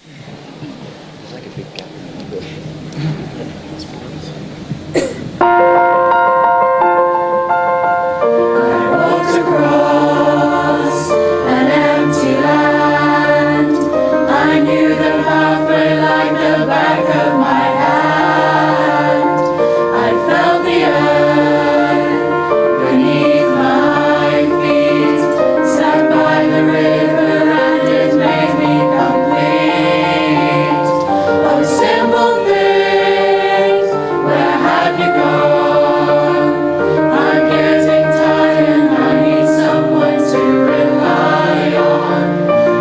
There's like a big gap in the bush. Walked across an empty land. I knew the pathway like the back of my hand. I felt the earth beneath my feet. Sat by the river and it made me complete. Oh, simple things, where have you gone? I'm getting tired and I need someone to rely on.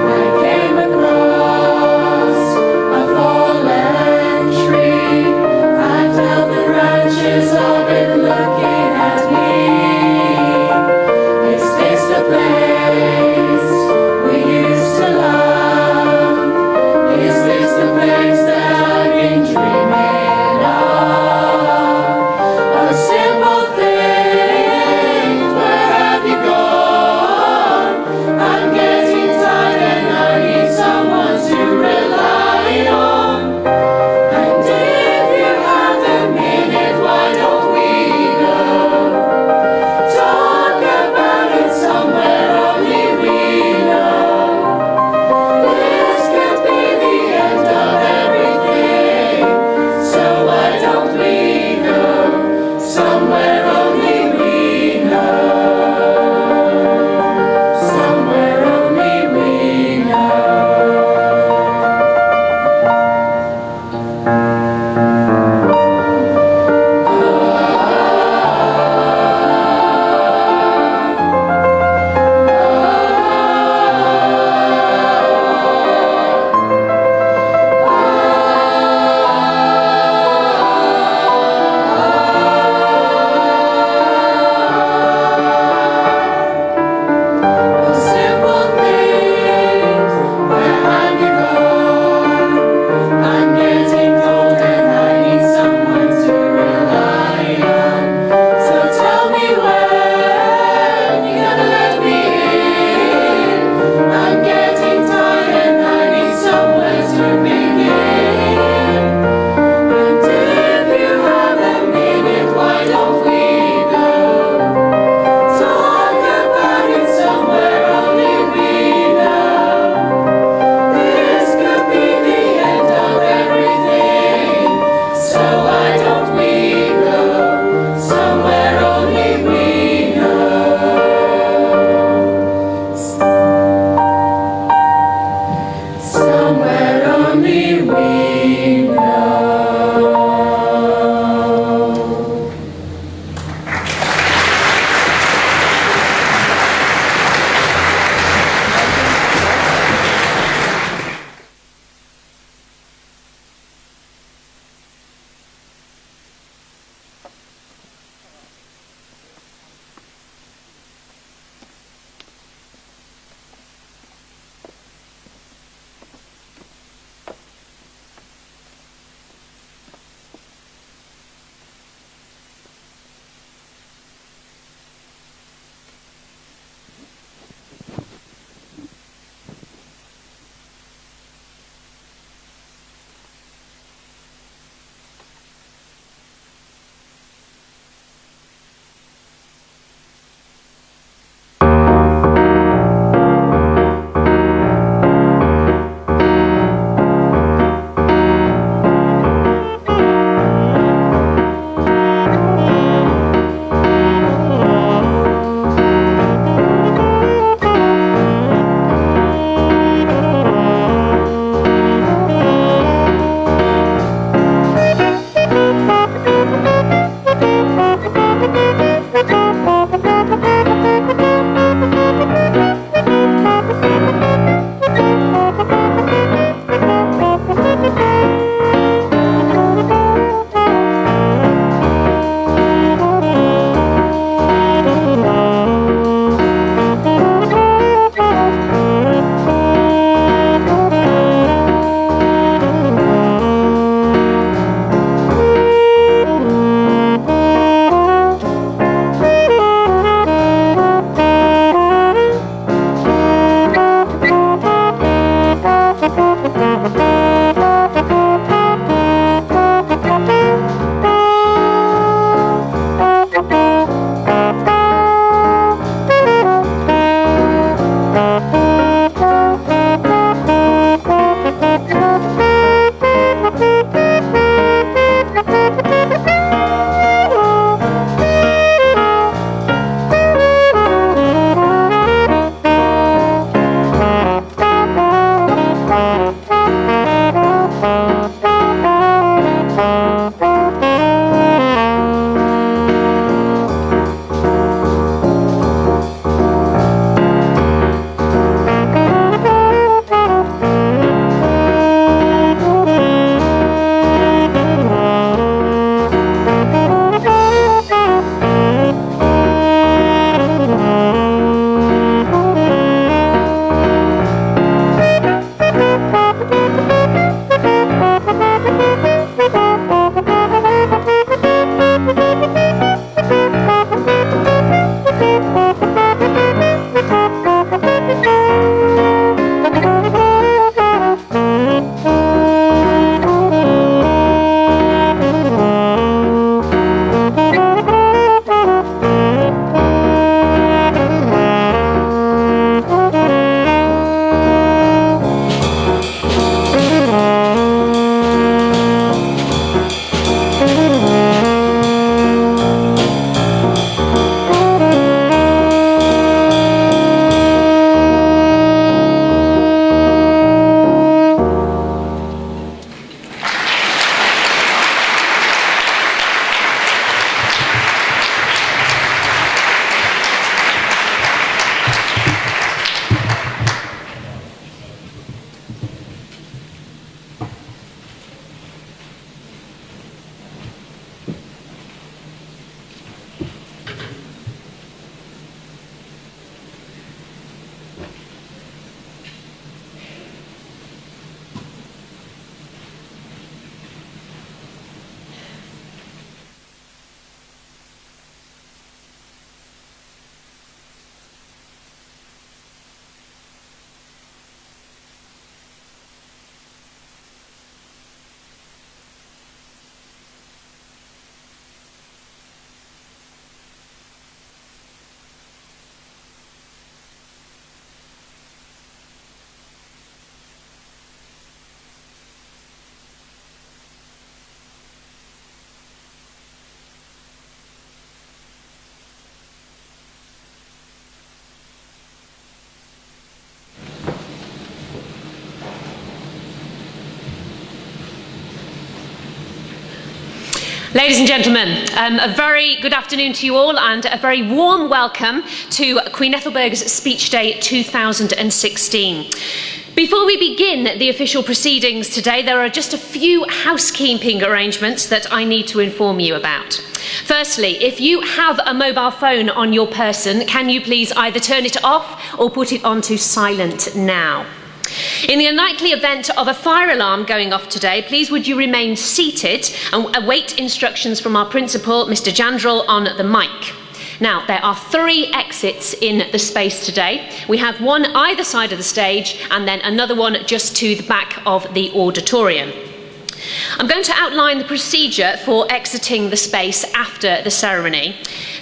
I came across a fallen Ladies and gentlemen, a very good afternoon to you all and a very warm welcome to Queen Ethelburga's Speech Day 2016. Before we begin the official proceedings today, there are just a few housekeeping arrangements that I need to inform you about. Firstly, if you have a mobile phone on your person, can you please either turn it off or put it onto silent now? In the unlikely event of a fire alarm going off today, please would you remain seated and await instructions from our principal, Mr. Jandrel, on the mic. Now, there are 3 exits in the space today. We have one either side of the stage and then another one just to the back of the auditorium. I'm going to outline the procedure for exiting the space after the ceremony.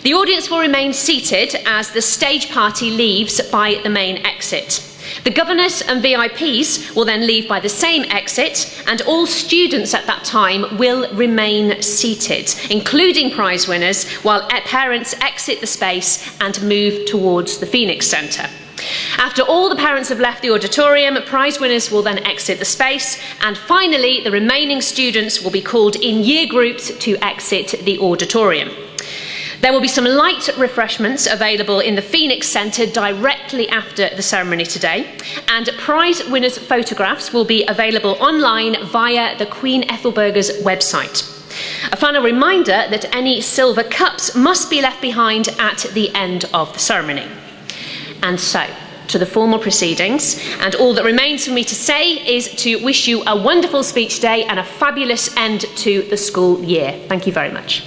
The audience will remain seated as the stage party leaves by the main exit. The governors and VIPs will then leave by the same exit, and all students at that time will remain seated, including prize winners, while parents exit the space and move towards the Phoenix Centre. After all the parents have left the auditorium, prize winners will then exit the space, and finally the remaining students will be called in year groups to exit the auditorium. There will be some light refreshments available in the Phoenix Centre directly after the ceremony today, and prize winners' photographs will be available online via the Queen Ethelburga's website. A final reminder that any silver cups must be left behind at the end of the ceremony. And so, to the formal proceedings, and all that remains for me to say is to wish you a wonderful speech day and a fabulous end to the school year. Thank you very much.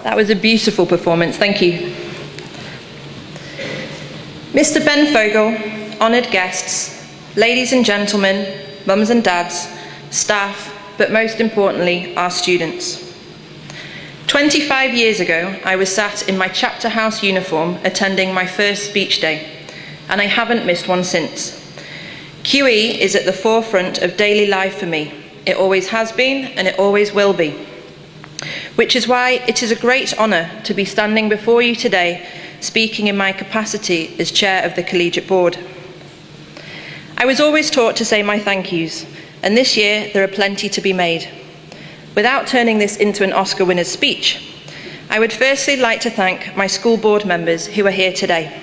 That was a beautiful performance, thank you. Mr. Ben Fogle, honoured guests, ladies and gentlemen, mums and dads, staff, but most importantly, our students. 25 years ago, I was sat in my chapter house uniform attending my first speech day, and I haven't missed one since. QE is at the forefront of daily life for me. It always has been, and it always will be. Which is why it is a great honour to be standing before you today, speaking in my capacity as chair of the Collegiate Board. I was always taught to say my thank yous, and this year there are plenty to be made. Without turning this into an Oscar winner's speech, I would firstly like to thank my school board members who are here today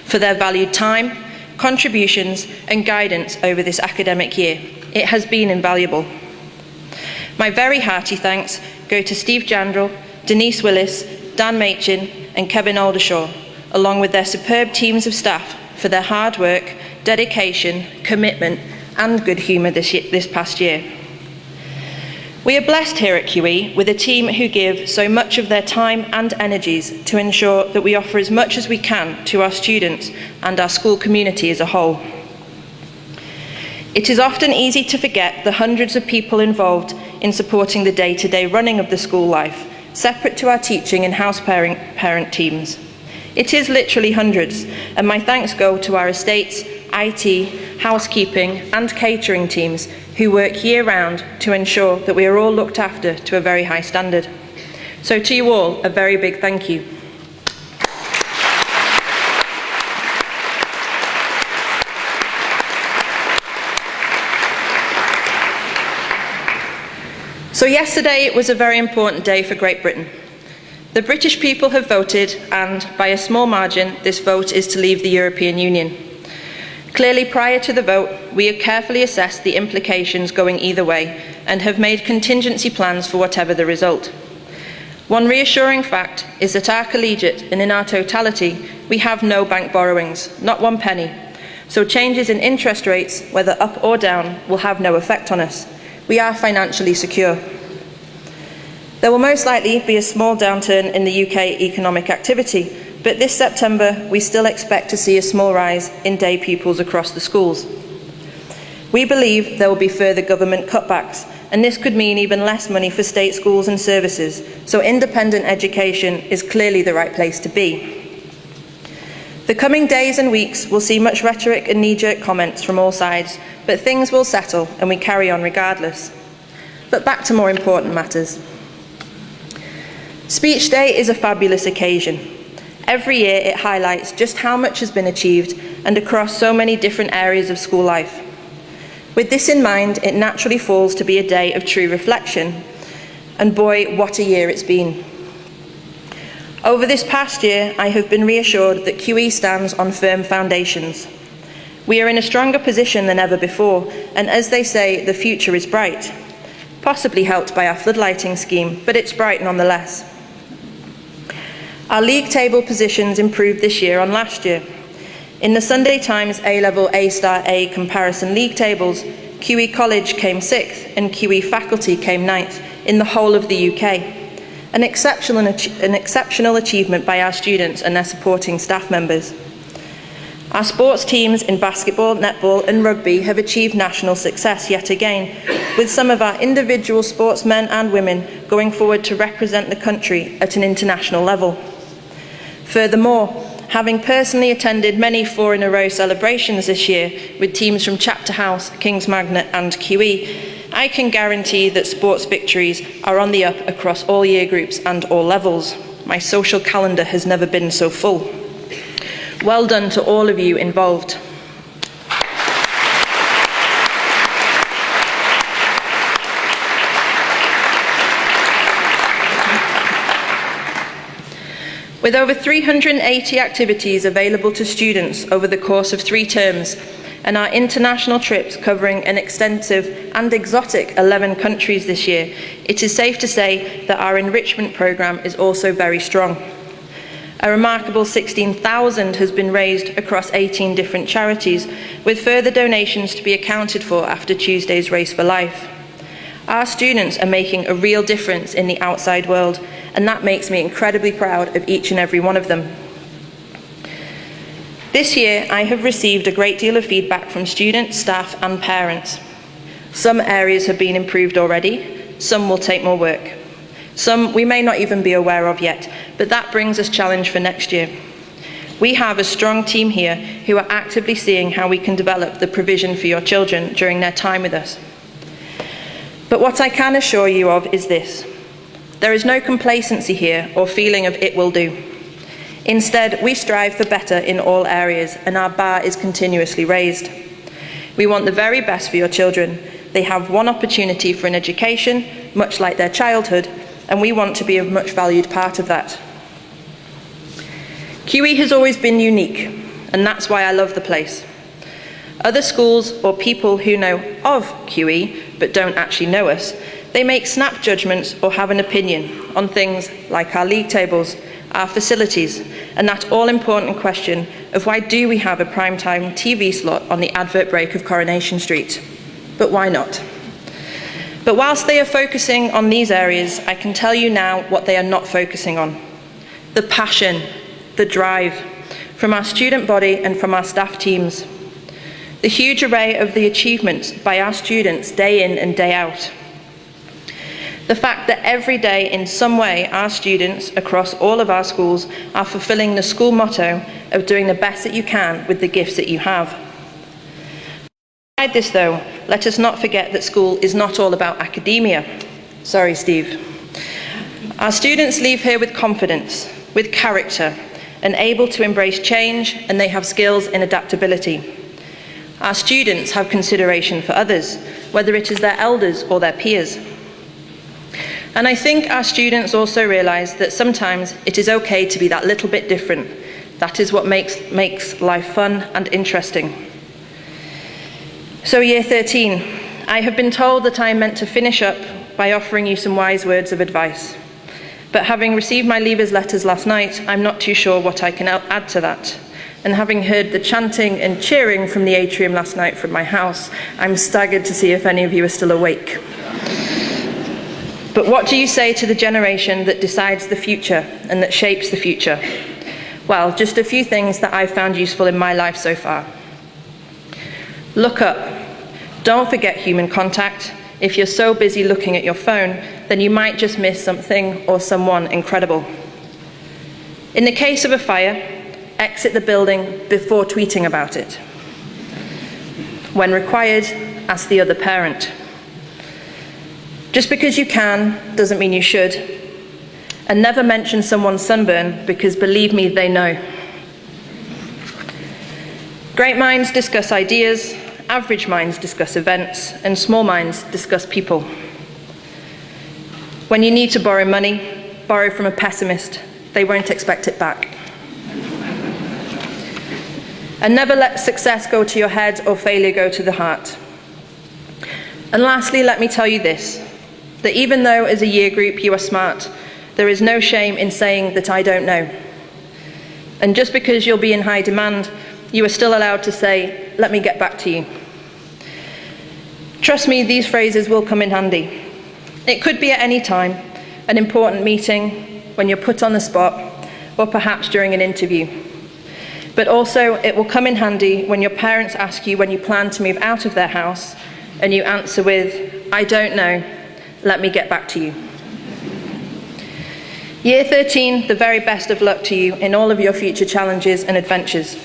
for their valued time, contributions and guidance over this academic year. It has been invaluable. My very hearty thanks go to Steve Jandrell, Denise Willis, Dan Machin and Kevin Aldershaw, along with their superb teams of staff for their hard work, dedication, commitment and good humour this past year. We are blessed here at QE with a team who give so much of their time and energies to ensure that we offer as much as we can to our students and our school community as a whole. It is often easy to forget the hundreds of people involved in supporting the day-to-day running of the school life, separate to our teaching and house parent teams. It is literally hundreds, and my thanks go to our estates, IT, housekeeping and catering teams who work year-round to ensure that we are all looked after to a very high standard. So to you all, a very big thank you. So yesterday was a very important day for Great Britain. The British people have voted, and by a small margin, this vote is to leave the European Union. Clearly, prior to the vote, we have carefully assessed the implications going either way and have made contingency plans for whatever the result. One reassuring fact is that our collegiate, and in our totality, we have no bank borrowings, not one penny. So changes in interest rates, whether up or down, will have no effect on us. We are financially secure. There will most likely be a small downturn in the UK economic activity, but this September we still expect to see a small rise in day pupils across the schools. We believe there will be further government cutbacks, and this could mean even less money for state schools and services, so independent education is clearly the right place to be. The coming days and weeks will see much rhetoric and knee-jerk comments from all sides, but things will settle and we carry on regardless. But back to more important matters. Speech Day is a fabulous occasion. Every year it highlights just how much has been achieved and across so many different areas of school life. With this in mind, it naturally falls to be a day of true reflection, and boy, what a year it's been. Over this past year, I have been reassured that QE stands on firm foundations. We are in a stronger position than ever before, and as they say, the future is bright. Possibly helped by our floodlighting scheme, but it's bright nonetheless. Our league table positions improved this year on last year. In the Sunday Times A-Level A-Star A comparison league tables, QE College came 6th and QE Faculty came 9th in the whole of the UK. An exceptional achievement by our students and their supporting staff members. Our sports teams in basketball, netball and rugby have achieved national success yet again, with some of our individual sportsmen and women going forward to represent the country at an international level. Furthermore, having personally attended many 4-in-a-row celebrations this year with teams from Chapter House, King's Magnet and QE, I can guarantee that sports victories are on the up across all year groups and all levels. My social calendar has never been so full. Well done to all of you involved. With over 380 activities available to students over the course of 3 terms, and our international trips covering an extensive and exotic 11 countries this year, it is safe to say that our enrichment programme is also very strong. A remarkable 16,000 has been raised across 18 different charities, with further donations to be accounted for after Tuesday's Race for Life. Our students are making a real difference in the outside world, and that makes me incredibly proud of each and every one of them. This year, I have received a great deal of feedback from students, staff, and parents. Some areas have been improved already, some will take more work. Some we may not even be aware of yet, but that brings us challenge for next year. We have a strong team here who are actively seeing how we can develop the provision for your children during their time with us. But what I can assure you of is this: there is no complacency here or feeling of it will do. Instead, we strive for better in all areas, and our bar is continuously raised. We want the very best for your children. They have one opportunity for an education, much like their childhood, and we want to be a much valued part of that. QE has always been unique, and that's why I love the place. Other schools or people who know of QE but don't actually know us, they make snap judgments or have an opinion on things like our league tables, our facilities, and that all-important question of why do we have a primetime TV slot on the advert break of Coronation Street? But why not? But whilst they are focusing on these areas, I can tell you now what they are not focusing on. The passion, the drive, from our student body and from our staff teams. The huge array of the achievements by our students day in and day out. The fact that every day, in some way, our students across all of our schools are fulfilling the school motto of doing the best that you can with the gifts that you have. Beside this, though, let us not forget that school is not all about academia. Sorry, Steve. Our students leave here with confidence, with character, and able to embrace change, and they have skills in adaptability. Our students have consideration for others, whether it is their elders or their peers. And I think our students also realise that sometimes it is okay to be that little bit different. That is what makes life fun and interesting. So Year 13, I have been told that I am meant to finish up by offering you some wise words of advice. But having received my leavers letters last night, I'm not too sure what I can add to that. And having heard the chanting and cheering from the atrium last night from my house, I'm staggered to see if any of you are still awake. But what do you say to the generation that decides the future and that shapes the future? Well, just a few things that I've found useful in my life so far. Look up. Don't forget human contact. If you're so busy looking at your phone, then you might just miss something or someone incredible. In the case of a fire, exit the building before tweeting about it. When required, ask the other parent. Just because you can doesn't mean you should. And never mention someone's sunburn, because believe me, they know. Great minds discuss ideas, average minds discuss events, and small minds discuss people. When you need to borrow money, borrow from a pessimist. They won't expect it back. And never let success go to your head or failure go to the heart. And lastly, let me tell you this, that even though as a year group you are smart, there is no shame in saying that I don't know. And just because you'll be in high demand, you are still allowed to say, let me get back to you. Trust me, these phrases will come in handy. It could be at any time, an important meeting, when you're put on the spot, or perhaps during an interview. But also, it will come in handy when your parents ask you when you plan to move out of their house, and you answer with, I don't know, let me get back to you. Year 13, the very best of luck to you in all of your future challenges and adventures.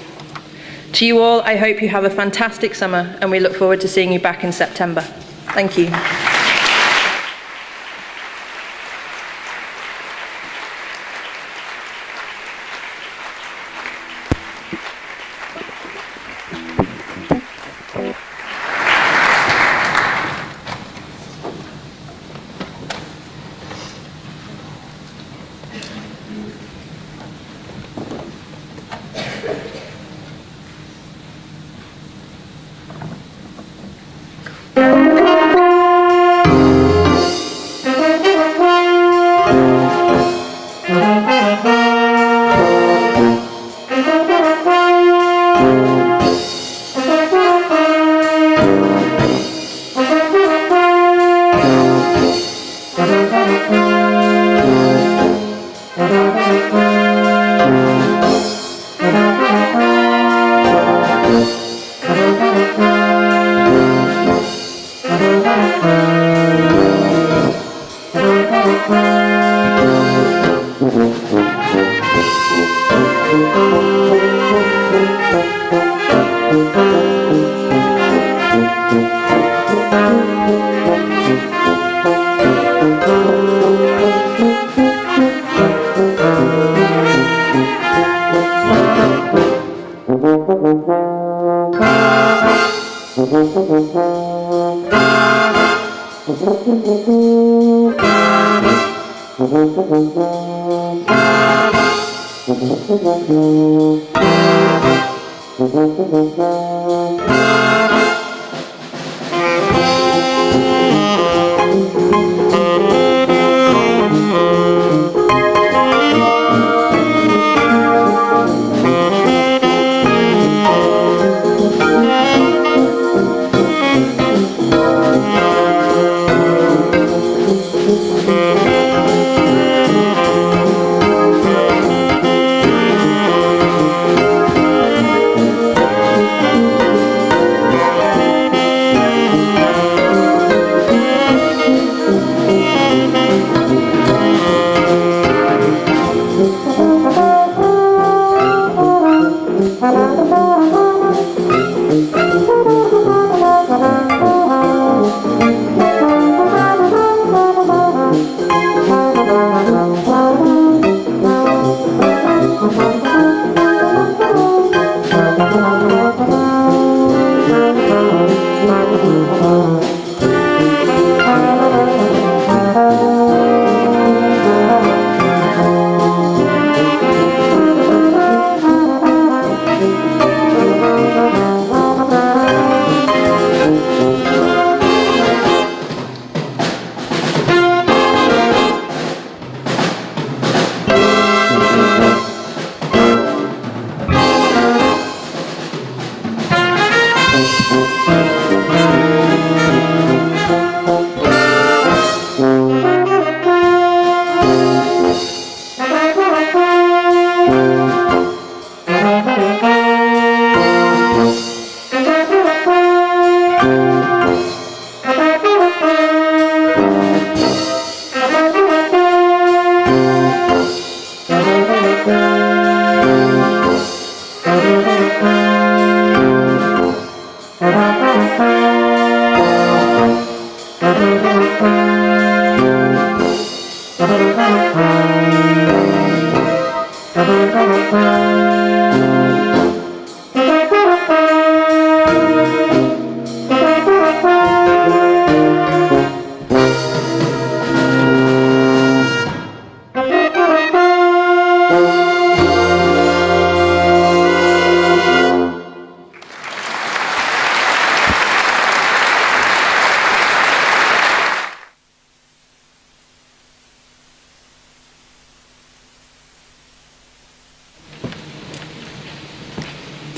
To you all, I hope you have a fantastic summer, and we look forward to seeing you back in September. Thank you.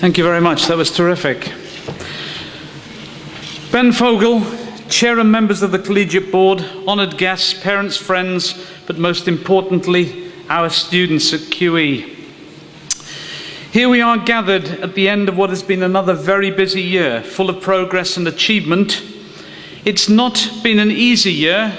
Thank you very much. That was terrific. Ben Fogle, Chair and members of the Collegiate Board, honoured guests, parents, friends, but most importantly, our students at QE. Here we are gathered at the end of what has been another very busy year, full of progress and achievement. It's not been an easy year,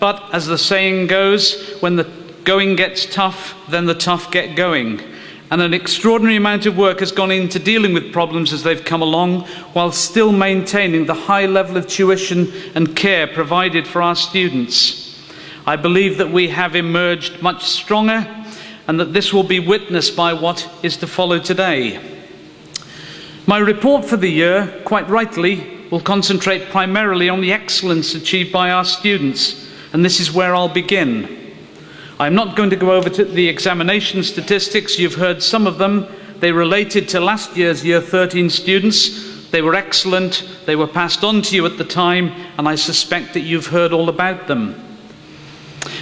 but as the saying goes, when the going gets tough, then the tough get going. And an extraordinary amount of work has gone into dealing with problems as they've come along, while still maintaining the high level of tuition and care provided for our students. I believe that we have emerged much stronger, and that this will be witnessed by what is to follow today. My report for the year, quite rightly, will concentrate primarily on the excellence achieved by our students, and this is where I'll begin. I'm not going to go over to the examination statistics. You've heard some of them. They related to last year's Year 13 students. They were excellent. They were passed on to you at the time, and I suspect that you've heard all about them.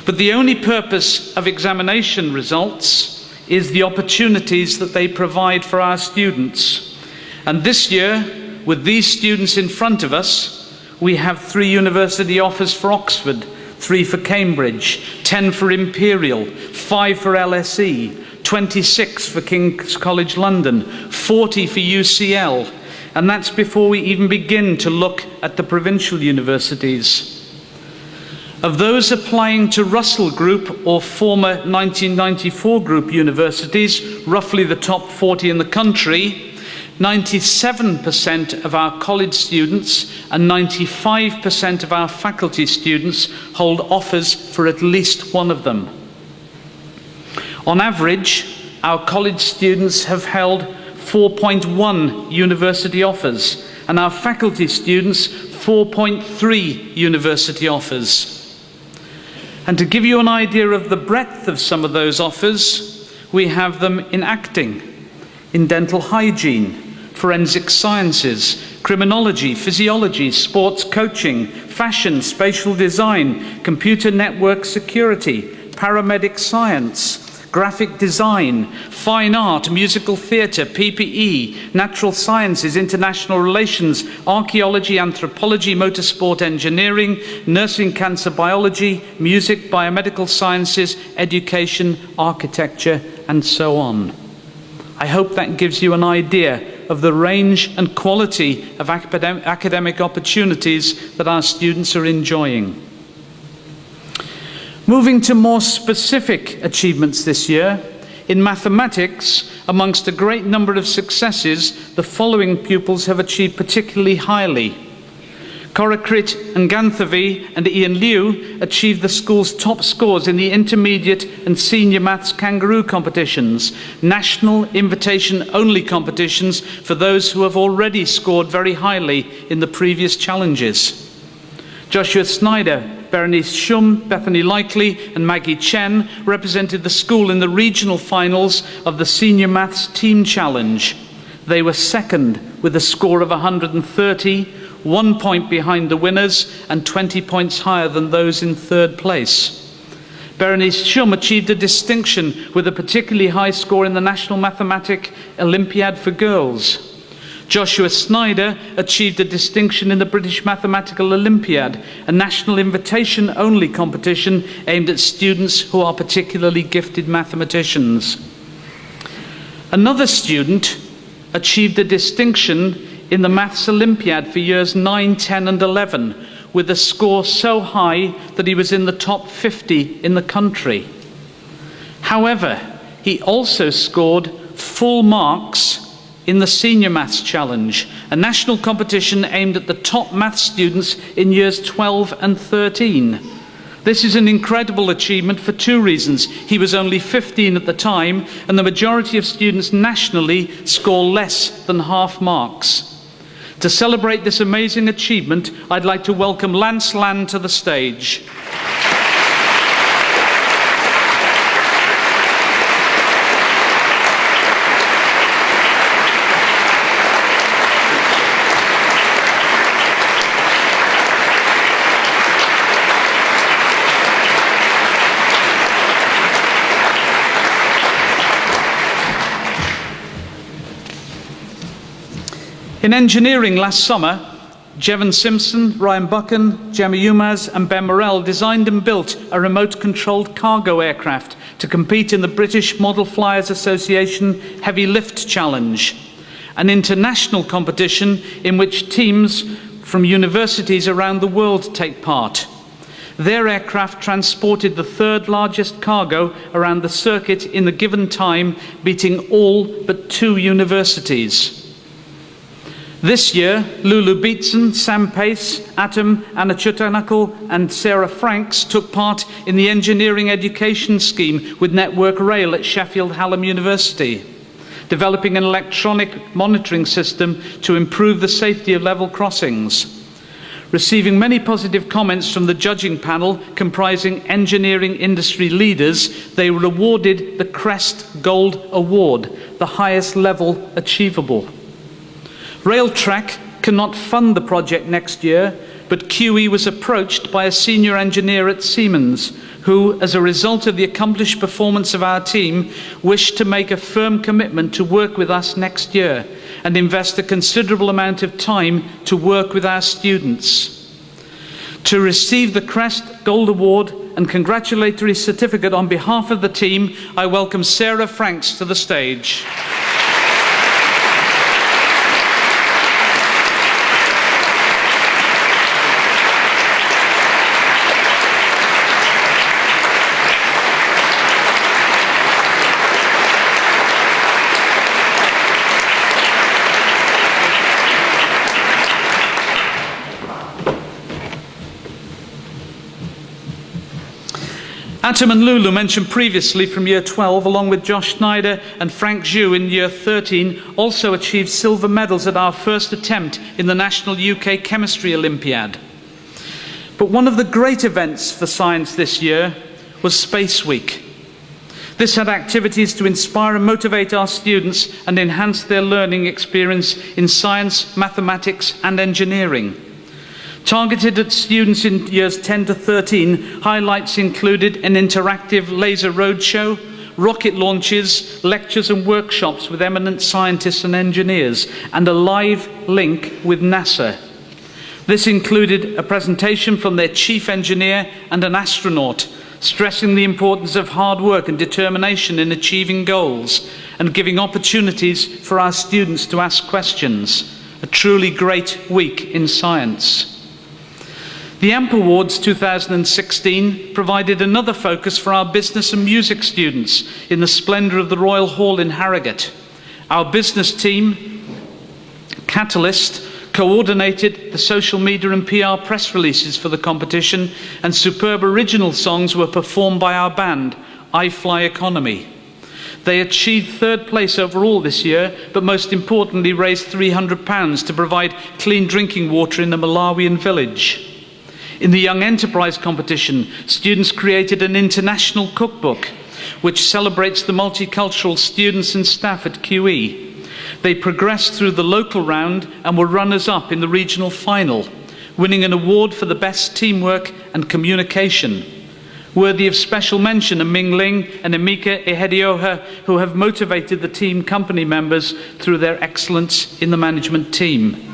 But the only purpose of examination results is the opportunities that they provide for our students. And this year, with these students in front of us, we have 3 university offers for Oxford, 3 for Cambridge, 10 for Imperial, 5 for LSE, 26 for King's College London, 40 for UCL, and that's before we even begin to look at the provincial universities. Of those applying to Russell Group or former 1994 Group universities, roughly the top 40 in the country, 97% of our college students and 95% of our faculty students hold offers for at least one of them. On average, our college students have held 4.1 university offers, and our faculty students 4.3 university offers. And to give you an idea of the breadth of some of those offers, we have them in acting, in dental hygiene, forensic sciences, criminology, physiology, sports coaching, fashion, spatial design, computer network security, paramedic science, graphic design, fine art, musical theatre, PPE, natural sciences, international relations, archaeology, anthropology, motorsport engineering, nursing, cancer biology, music, biomedical sciences, education, architecture, and so on. I hope that gives you an idea of the range and quality of academic opportunities that our students are enjoying. Moving to more specific achievements this year, in mathematics, amongst a great number of successes, the following pupils have achieved particularly highly. Korakrit Nganthavi and Ian Liu achieved the school's top scores in the intermediate and senior maths kangaroo competitions, national invitation-only competitions for those who have already scored very highly in the previous challenges. Joshua Snyder, Berenice Shum, Bethany Likely and Maggie Chen represented the school in the regional finals of the Senior Maths Team Challenge. They were second with a score of 130, 1 point behind the winners and 20 points higher than those in third place. Berenice Shum achieved a distinction with a particularly high score in the National Mathematic Olympiad for Girls. Joshua Snyder achieved a distinction in the British Mathematical Olympiad, a national invitation-only competition aimed at students who are particularly gifted mathematicians. Another student achieved a distinction in the Maths Olympiad for years 9, 10 and 11, with a score so high that he was in the top 50 in the country. However, he also scored full marks in the Senior Maths Challenge, a national competition aimed at the top maths students in years 12 and 13. This is an incredible achievement for two reasons. He was only 15 at the time, and the majority of students nationally score less than half marks. To celebrate this amazing achievement, I'd like to welcome Lance Land to the stage. In engineering last summer, Jevon Simpson, Ryan Buchan, Gemma Umaz and Ben Morrell designed and built a remote-controlled cargo aircraft to compete in the British Model Flyers Association Heavy Lift Challenge, an international competition in which teams from universities around the world take part. Their aircraft transported the third largest cargo around the circuit in the given time, beating all but 2 universities. This year, Lulu Beatson, Sam Pace, Atom, Anna Chutanakul and Sarah Franks took part in the engineering education scheme with Network Rail at Sheffield Hallam University, developing an electronic monitoring system to improve the safety of level crossings. Receiving many positive comments from the judging panel comprising engineering industry leaders, they were awarded the Crest Gold Award, the highest level achievable. Railtrack cannot fund the project next year, but QE was approached by a senior engineer at Siemens, who, as a result of the accomplished performance of our team, wished to make a firm commitment to work with us next year and invest a considerable amount of time to work with our students. To receive the Crest Gold Award and congratulatory certificate on behalf of the team, I welcome Sarah Franks to the stage. Atom and Lulu, mentioned previously from Year 12, along with Josh Schneider and Frank Zhu in Year 13, also achieved silver medals at our first attempt in the National UK Chemistry Olympiad. But one of the great events for science this year was Space Week. This had activities to inspire and motivate our students and enhance their learning experience in science, mathematics and engineering. Targeted at students in years 10 to 13, highlights included an interactive laser roadshow, rocket launches, lectures and workshops with eminent scientists and engineers, and a live link with NASA. This included a presentation from their chief engineer and an astronaut, stressing the importance of hard work and determination in achieving goals, and giving opportunities for our students to ask questions. A truly great week in science. The AMP Awards 2016 provided another focus for our business and music students in the splendour of the Royal Hall in Harrogate. Our business team, Catalyst, coordinated the social media and PR press releases for the competition, and superb original songs were performed by our band, I Fly Economy. They achieved third place overall this year, but most importantly raised £300 to provide clean drinking water in a Malawian village. In the Young Enterprise competition, students created an international cookbook which celebrates the multicultural students and staff at QE. They progressed through the local round and were runners-up in the regional final, winning an award for the best teamwork and communication. Worthy of special mention are Ming Ling and Emeka Ehedioha, who have motivated the team company members through their excellence in the management team.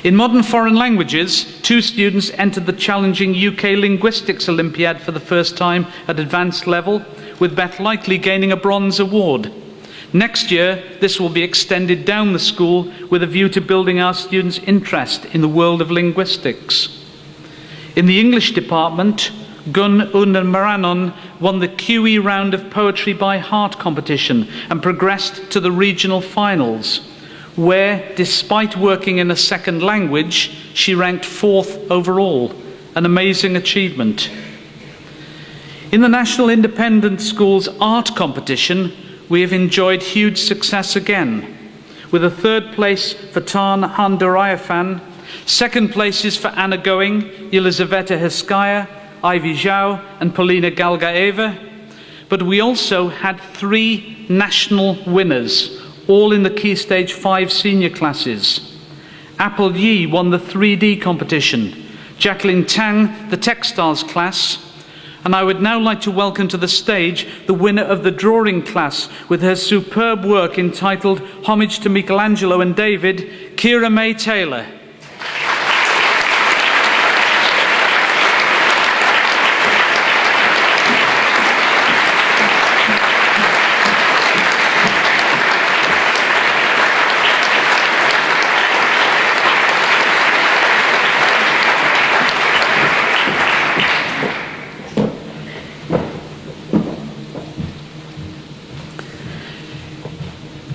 In modern foreign languages, 2 students entered the challenging UK Linguistics Olympiad for the first time at advanced level, with Beth Likely gaining a bronze award. Next year, this will be extended down the school with a view to building our students' interest in the world of linguistics. In the English department, Gun Unamaranon won the QE round of Poetry by Heart competition and progressed to the regional finals, where, despite working in a second language, she ranked 4th overall, an amazing achievement. In the National Independent Schools Art competition, we have enjoyed huge success again, with a 3rd place for Tan Handurayafan, 2nd places for Anna Going, Yelizaveta Heskaya, Ivy Zhao and Polina Galgaeva, but we also had 3 national winners, all in the Key Stage 5 senior classes. Apple Yi won the 3D competition, Jacqueline Tang the textiles class, and I would now like to welcome to the stage the winner of the drawing class with her superb work entitled Homage to Michelangelo and David, Kira May Taylor.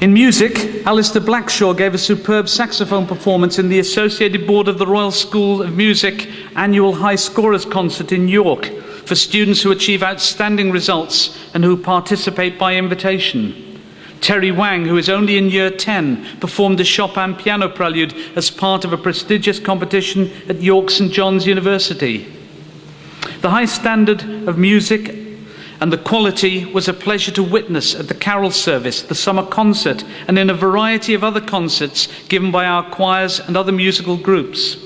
In music, Alistair Blackshaw gave a superb saxophone performance in the Associated Board of the Royal School of Music annual High Scorers concert in York for students who achieve outstanding results and who participate by invitation. Terry Wang, who is only in Year 10, performed a Chopin piano prelude as part of a prestigious competition at York St John's University. The high standard of music and the quality was a pleasure to witness at the carol service, the summer concert, and in a variety of other concerts given by our choirs and other musical groups.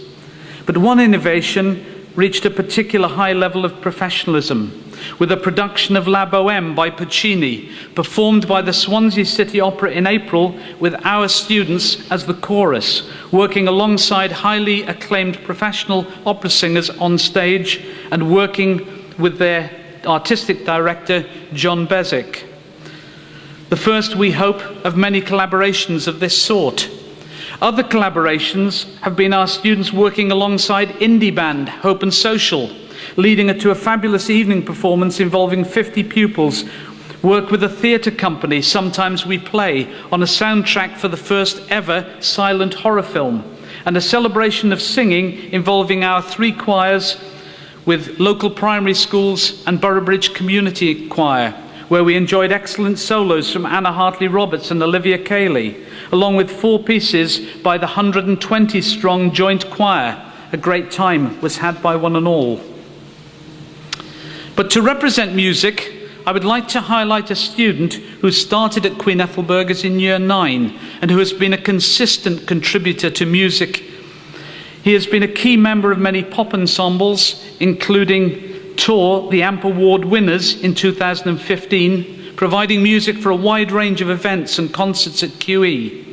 But one innovation reached a particular high level of professionalism, with a production of La Bohème by Puccini, performed by the Swansea City Opera in April with our students as the chorus, working alongside highly acclaimed professional opera singers on stage and working with their artistic director, John Bezic. The first, we hope, of many collaborations of this sort. Other collaborations have been our students working alongside indie band Hope and Social, leading to a fabulous evening performance involving 50 pupils, work with a theatre company, Sometimes We Play, on a soundtrack for the first ever silent horror film, and a celebration of singing involving our 3 choirs with local primary schools and Boroughbridge Community Choir, where we enjoyed excellent solos from Anna Hartley-Roberts and Olivia Cayley, along with 4 pieces by the 120-strong joint choir. A great time was had by one and all. But to represent music, I would like to highlight a student who started at Queen Ethelburgas in Year 9 and who has been a consistent contributor to music. He has been a key member of many pop ensembles, including Tour, the AMP Award winners in 2015, providing music for a wide range of events and concerts at QE.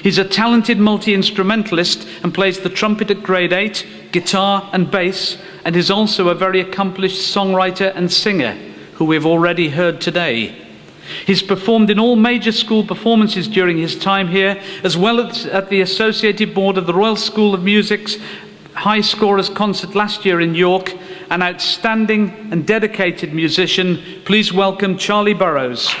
He's a talented multi-instrumentalist and plays the trumpet at grade 8, guitar and bass, and is also a very accomplished songwriter and singer, who we've already heard today. He's performed in all major school performances during his time here, as well as at the Associated Board of the Royal School of Music's High Scorers Concert last year in York. An outstanding and dedicated musician. Please welcome Charlie Burrows.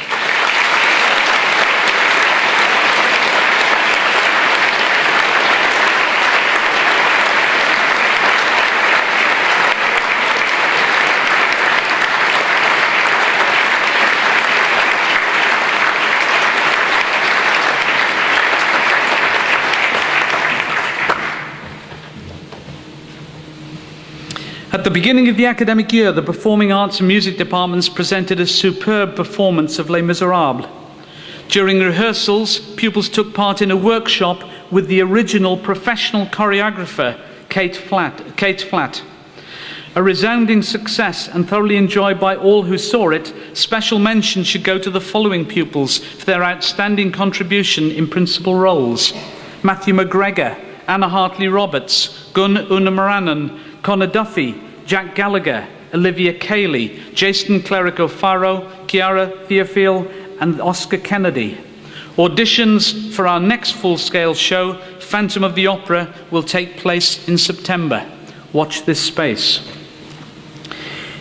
At the beginning of the academic year, the Performing Arts and Music departments presented a superb performance of Les Miserables. During rehearsals, pupils took part in a workshop with the original professional choreographer, Kate Flatt. A resounding success and thoroughly enjoyed by all who saw it. Special mention should go to the following pupils for their outstanding contribution in principal roles: Matthew McGregor, Anna Hartley-Roberts, Gun Unamaranan, Connor Duffy, Jack Gallagher, Olivia Cayley, Jason Clerico-Faro, Chiara Theophile, and Oscar Kennedy. Auditions for our next full-scale show, Phantom of the Opera, will take place in September. Watch this space.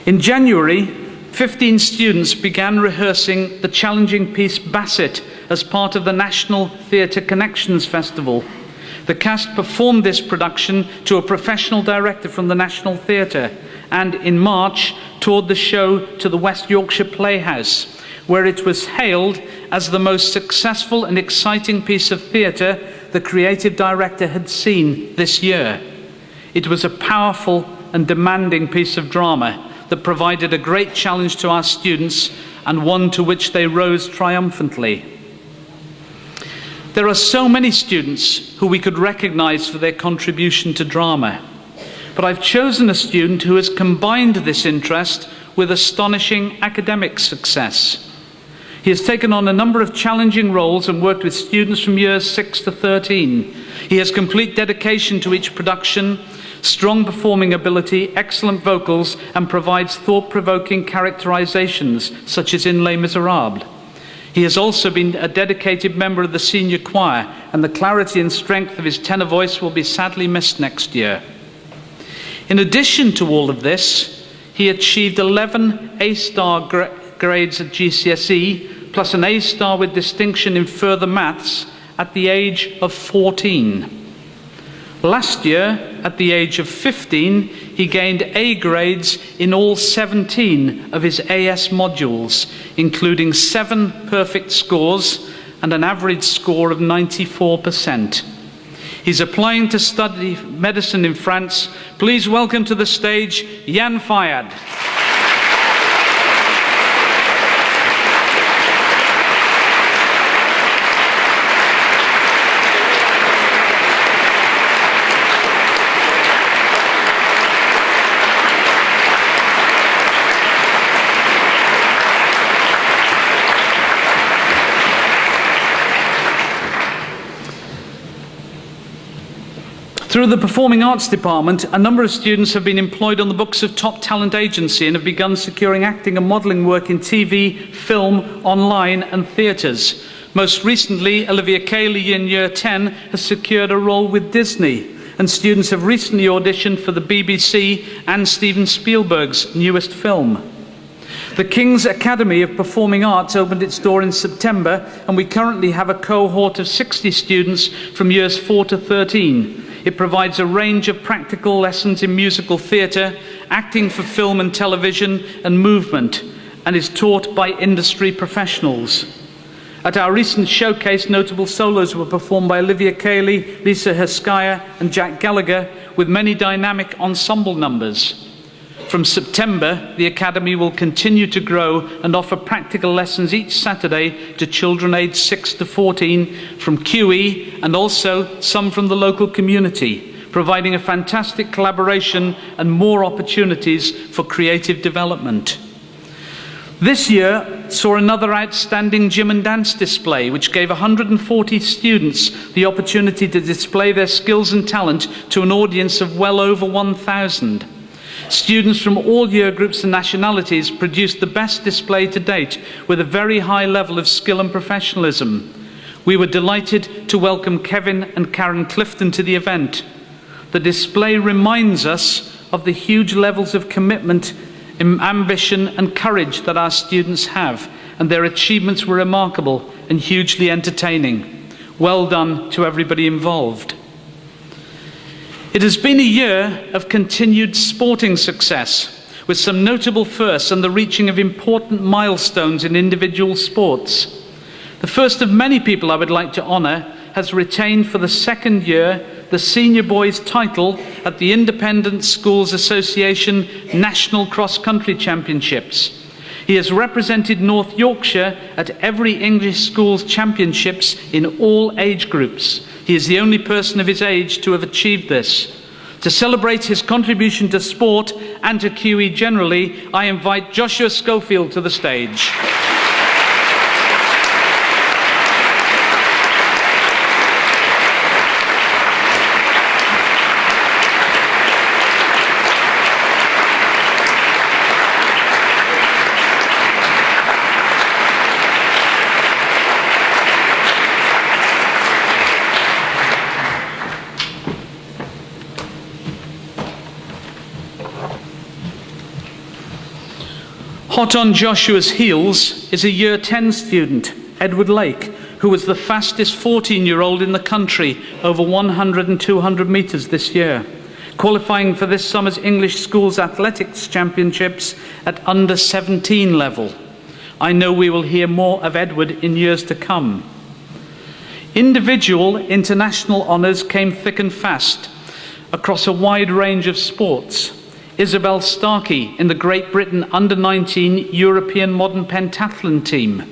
In January, 15 students began rehearsing the challenging piece Bassett as part of the National Theatre Connections Festival. The cast performed this production to a professional director from the National Theatre, and in March toured the show to the West Yorkshire Playhouse, where it was hailed as the most successful and exciting piece of theatre the creative director had seen this year. It was a powerful and demanding piece of drama that provided a great challenge to our students, and one to which they rose triumphantly. There are so many students who we could recognize for their contribution to drama, but I've chosen a student who has combined this interest with astonishing academic success. He has taken on a number of challenging roles and worked with students from years 6 to 13. He has complete dedication to each production, strong performing ability, excellent vocals, and provides thought-provoking characterizations, such as in Les Miserables. He has also been a dedicated member of the senior choir, and the clarity and strength of his tenor voice will be sadly missed next year. In addition to all of this, he achieved 11 A-star grades at GCSE, plus an A-star with distinction in further maths at the age of 14. Last year, at the age of 15, he gained A grades in all 17 of his AS modules, including 7 perfect scores and an average score of 94%. He's applying to study medicine in France. Please welcome to the stage Jan Fayad. Through the Performing Arts Department, a number of students have been employed on the books of Top Talent Agency and have begun securing acting and modelling work in TV, film, online and theatres. Most recently, Olivia Cayley in Year 10 has secured a role with Disney, and students have recently auditioned for the BBC and Steven Spielberg's newest film. The King's Academy of Performing Arts opened its door in September, and we currently have a cohort of 60 students from years 4 to 13. It provides a range of practical lessons in musical theatre, acting for film and television, and movement, and is taught by industry professionals. At our recent showcase, notable solos were performed by Olivia Cayley, Lisa Herskaya, and Jack Gallagher, with many dynamic ensemble numbers. From September, the Academy will continue to grow and offer practical lessons each Saturday to children aged 6 to 14 from QE and also some from the local community, providing a fantastic collaboration and more opportunities for creative development. This year saw another outstanding gym and dance display, which gave 140 students the opportunity to display their skills and talent to an audience of well over 1,000. Students from all year groups and nationalities produced the best display to date with a very high level of skill and professionalism. We were delighted to welcome Kevin and Karen Clifton to the event. The display reminds us of the huge levels of commitment, ambition and courage that our students have, and their achievements were remarkable and hugely entertaining. Well done to everybody involved. It has been a year of continued sporting success, with some notable firsts and the reaching of important milestones in individual sports. The first of many people I would like to honour has retained for the second year the Senior Boys title at the Independent Schools Association National Cross Country Championships. He has represented North Yorkshire at every English Schools Championships in all age groups. He is the only person of his age to have achieved this. To celebrate his contribution to sport and to QE generally, I invite Joshua Schofield to the stage. Hot on Joshua's heels is a Year 10 student, Edward Lake, who was the fastest 14-year-old in the country over 100 and 200 metres this year, qualifying for this summer's English Schools Athletics Championships at under 17 level. I know we will hear more of Edward in years to come. Individual international honours came thick and fast across a wide range of sports. Isabel Starkey in the Great Britain Under-19 European Modern Pentathlon team.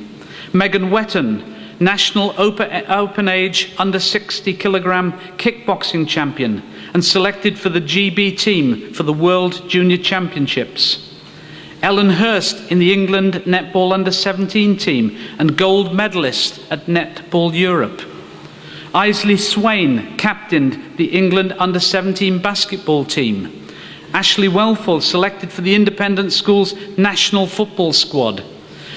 Megan Wetton, National Open Age Under-60 kilogram kickboxing champion and selected for the GB team for the World Junior Championships. Ellen Hurst in the England Netball Under-17 team and gold medalist at Netball Europe. Isley Swain captained the England Under-17 basketball team. Ashley Wellford selected for the Independent Schools National Football Squad.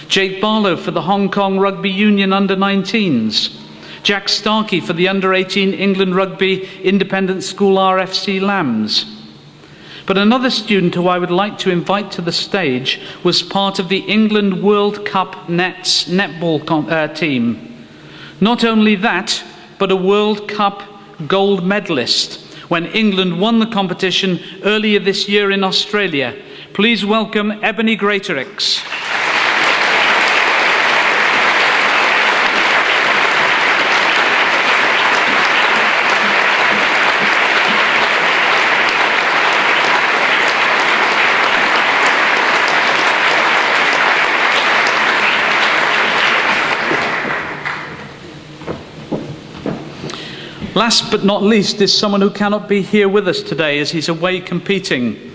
Jake Barlow for the Hong Kong Rugby Union Under-19s. Jack Starkey for the Under-18 England Rugby Independent School RFC Lambs. But another student who I would like to invite to the stage was part of the England World Cup netball team. Not only that, but a World Cup gold medalist when England won the competition earlier this year in Australia. Please welcome Ebony Greaterix. Last but not least is someone who cannot be here with us today as he's away competing.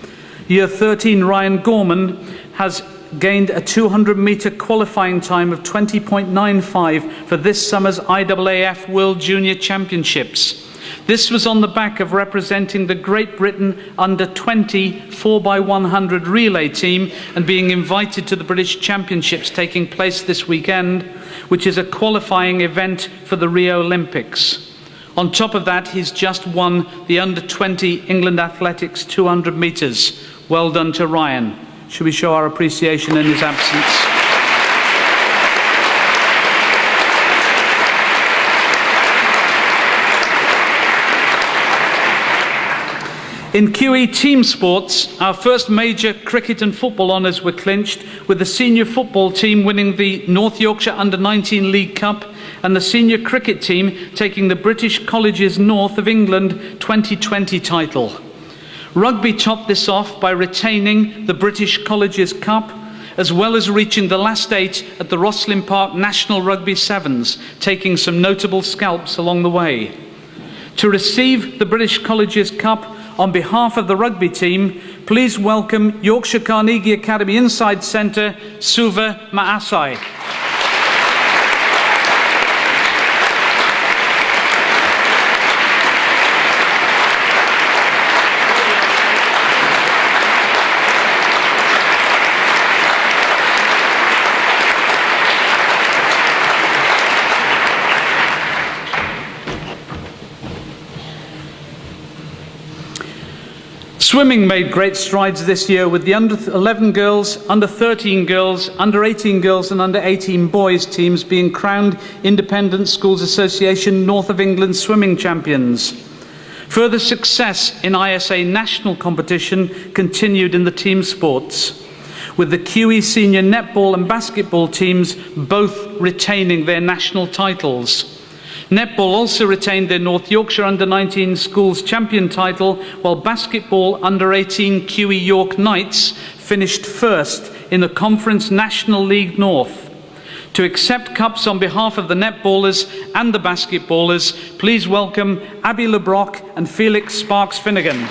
Year 13 Ryan Gorman has gained a 200-metre qualifying time of 20.95 for this summer's IAAF World Junior Championships. This was on the back of representing the Great Britain Under-20 4x100 relay team and being invited to the British Championships taking place this weekend, which is a qualifying event for the Rio Olympics. On top of that, he's just won the Under-20 England Athletics 200 metres. Well done to Ryan. Should we show our appreciation in his absence? In QE team sports, our first major cricket and football honours were clinched, with the senior football team winning the North Yorkshire Under-19 League Cup and the senior cricket team taking the British Colleges North of England 2020 title. Rugby topped this off by retaining the British Colleges Cup, as well as reaching the last 8 at the Rosslyn Park National Rugby Sevens, taking some notable scalps along the way. To receive the British Colleges Cup, on behalf of the rugby team, please welcome Yorkshire Carnegie Academy Inside Centre, Suva Maasai. Swimming made great strides this year, with the under-11 girls, under-13 girls, under-18 girls and under-18 boys teams being crowned Independent Schools Association North of England swimming champions. Further success in ISA national competition continued in the team sports, with the QE senior netball and basketball teams both retaining their national titles. Netball also retained their North Yorkshire Under-19 Schools champion title, while basketball Under-18 QE York Knights finished first in the Conference National League North. To accept cups on behalf of the netballers and the basketballers, please welcome Abby LeBrock and Felix Sparks Finnegan.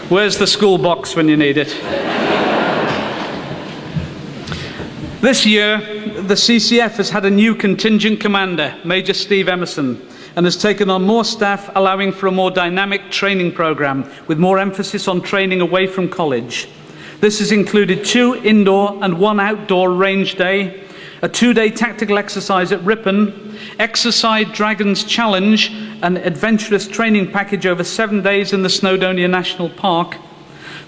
Where's the school box when you need it? This year, the CCF has had a new contingent commander, Major Steve Emerson, and has taken on more staff, allowing for a more dynamic training programme with more emphasis on training away from college. This has included 2 indoor and 1 outdoor range day, a 2-day tactical exercise at Ripon, Exercise Dragons Challenge, an adventurous training package over 7 days in the Snowdonia National Park.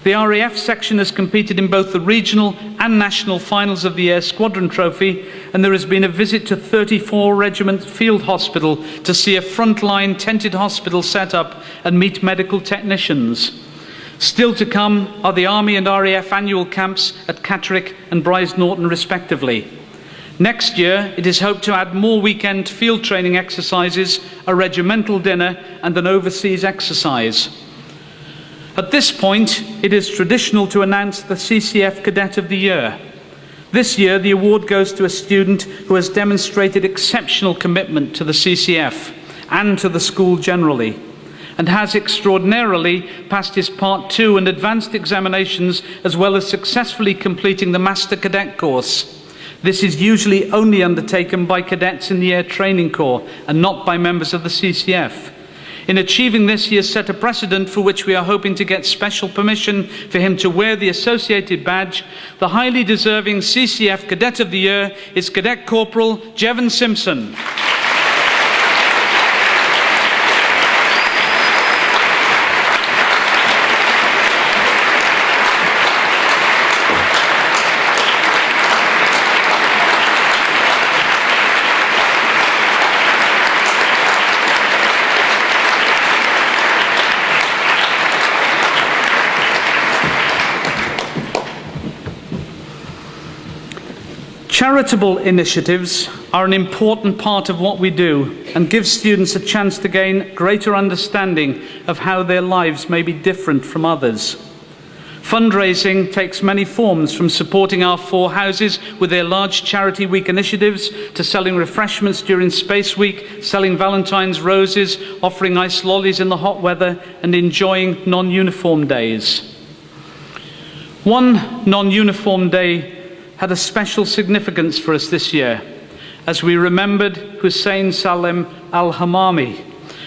The RAF section has competed in both the regional and national finals of the Air Squadron Trophy, and there has been a visit to 34 Regiment Field Hospital to see a frontline tented hospital set up and meet medical technicians. Still to come are the Army and RAF annual camps at Catterick and Brize Norton respectively. Next year, it is hoped to add more weekend field training exercises, a regimental dinner and an overseas exercise. At this point, it is traditional to announce the CCF Cadet of the Year. This year, the award goes to a student who has demonstrated exceptional commitment to the CCF and to the school generally, and has extraordinarily passed his Part 2 and advanced examinations, as well as successfully completing the Master Cadet course. This is usually only undertaken by cadets in the Air Training Corps and not by members of the CCF. In achieving this, he has set a precedent for which we are hoping to get special permission for him to wear the associated badge. The highly deserving CCF Cadet of the Year is Cadet Corporal Jevon Simpson. Charitable initiatives are an important part of what we do and give students a chance to gain greater understanding of how their lives may be different from others. Fundraising takes many forms, from supporting our 4 houses with their large Charity Week initiatives, to selling refreshments during Space Week, selling Valentine's roses, offering ice lollies in the hot weather, and enjoying non-uniform days. One non-uniform day had a special significance for us this year, as we remembered Hussein Salem Al-Hamami,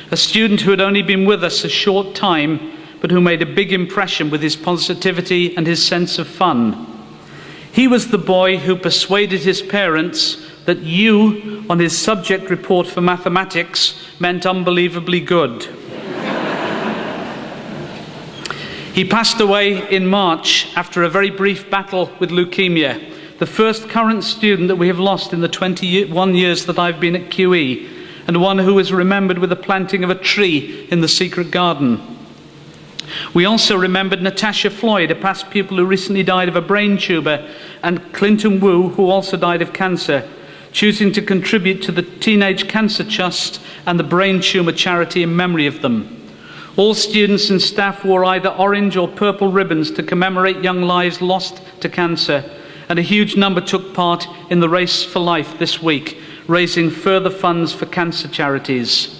a student who had only been with us a short time, but who made a big impression with his positivity and his sense of fun. He was the boy who persuaded his parents that U on his subject report for mathematics meant unbelievably good. He passed away in March after a very brief battle with leukemia, the first current student that we have lost in the 21 years that I've been at QE, and one who was remembered with the planting of a tree in the secret garden. We also remembered Natasha Floyd, a past pupil who recently died of a brain tumour, and Clinton Wu, who also died of cancer, choosing to contribute to the Teenage Cancer Trust and the Brain Tumour Charity in memory of them. All students and staff wore either orange or purple ribbons to commemorate young lives lost to cancer, and a huge number took part in the Race for Life this week, raising further funds for cancer charities.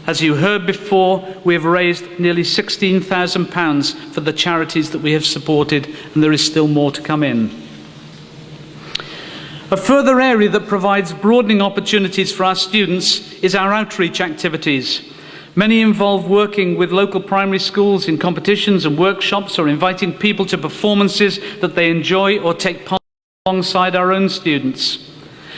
As you heard before, we have raised nearly £16,000 for the charities that we have supported, and there is still more to come in. A further area that provides broadening opportunities for our students is our outreach activities. Many involve working with local primary schools in competitions and workshops, or inviting people to performances that they enjoy or take part alongside our own students.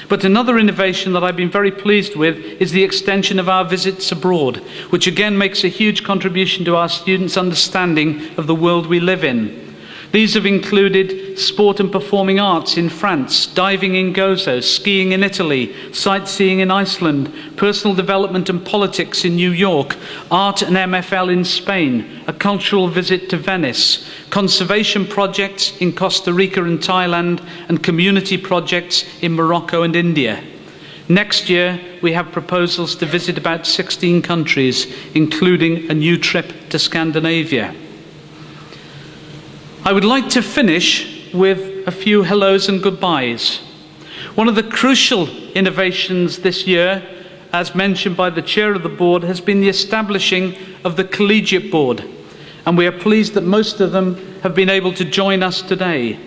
But another innovation that I've been very pleased with is the extension of our visits abroad, which again makes a huge contribution to our students' understanding of the world we live in. These have included sport and performing arts in France, diving in Gozo, skiing in Italy, sightseeing in Iceland, personal development and politics in New York, art and MFL in Spain, a cultural visit to Venice, conservation projects in Costa Rica and Thailand, and community projects in Morocco and India. Next year, we have proposals to visit about 16 countries, including a new trip to Scandinavia. I would like to finish with a few hellos and goodbyes. One of the crucial innovations this year, as mentioned by the chair of the board, has been the establishing of the collegiate board, and we are pleased that most of them have been able to join us today.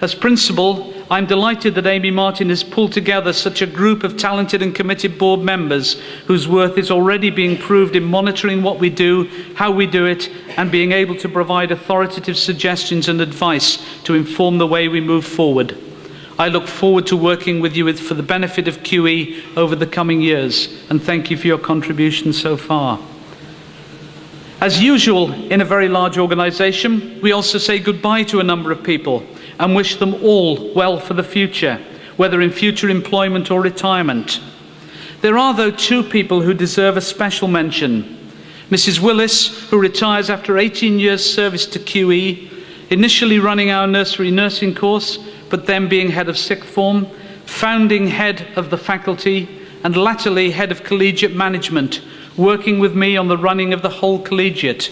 As principal, I'm delighted that Amy Martin has pulled together such a group of talented and committed board members whose worth is already being proved in monitoring what we do, how we do it, and being able to provide authoritative suggestions and advice to inform the way we move forward. I look forward to working with you for the benefit of QE over the coming years, and thank you for your contribution so far. As usual in a very large organisation, we also say goodbye to a number of people and wish them all well for the future, whether in future employment or retirement. There are, though, two people who deserve a special mention. Mrs. Willis, who retires after 18 years' service to QE, initially running our nursery nursing course, but then being head of sixth form, founding head of the faculty, and latterly head of collegiate management, working with me on the running of the whole collegiate.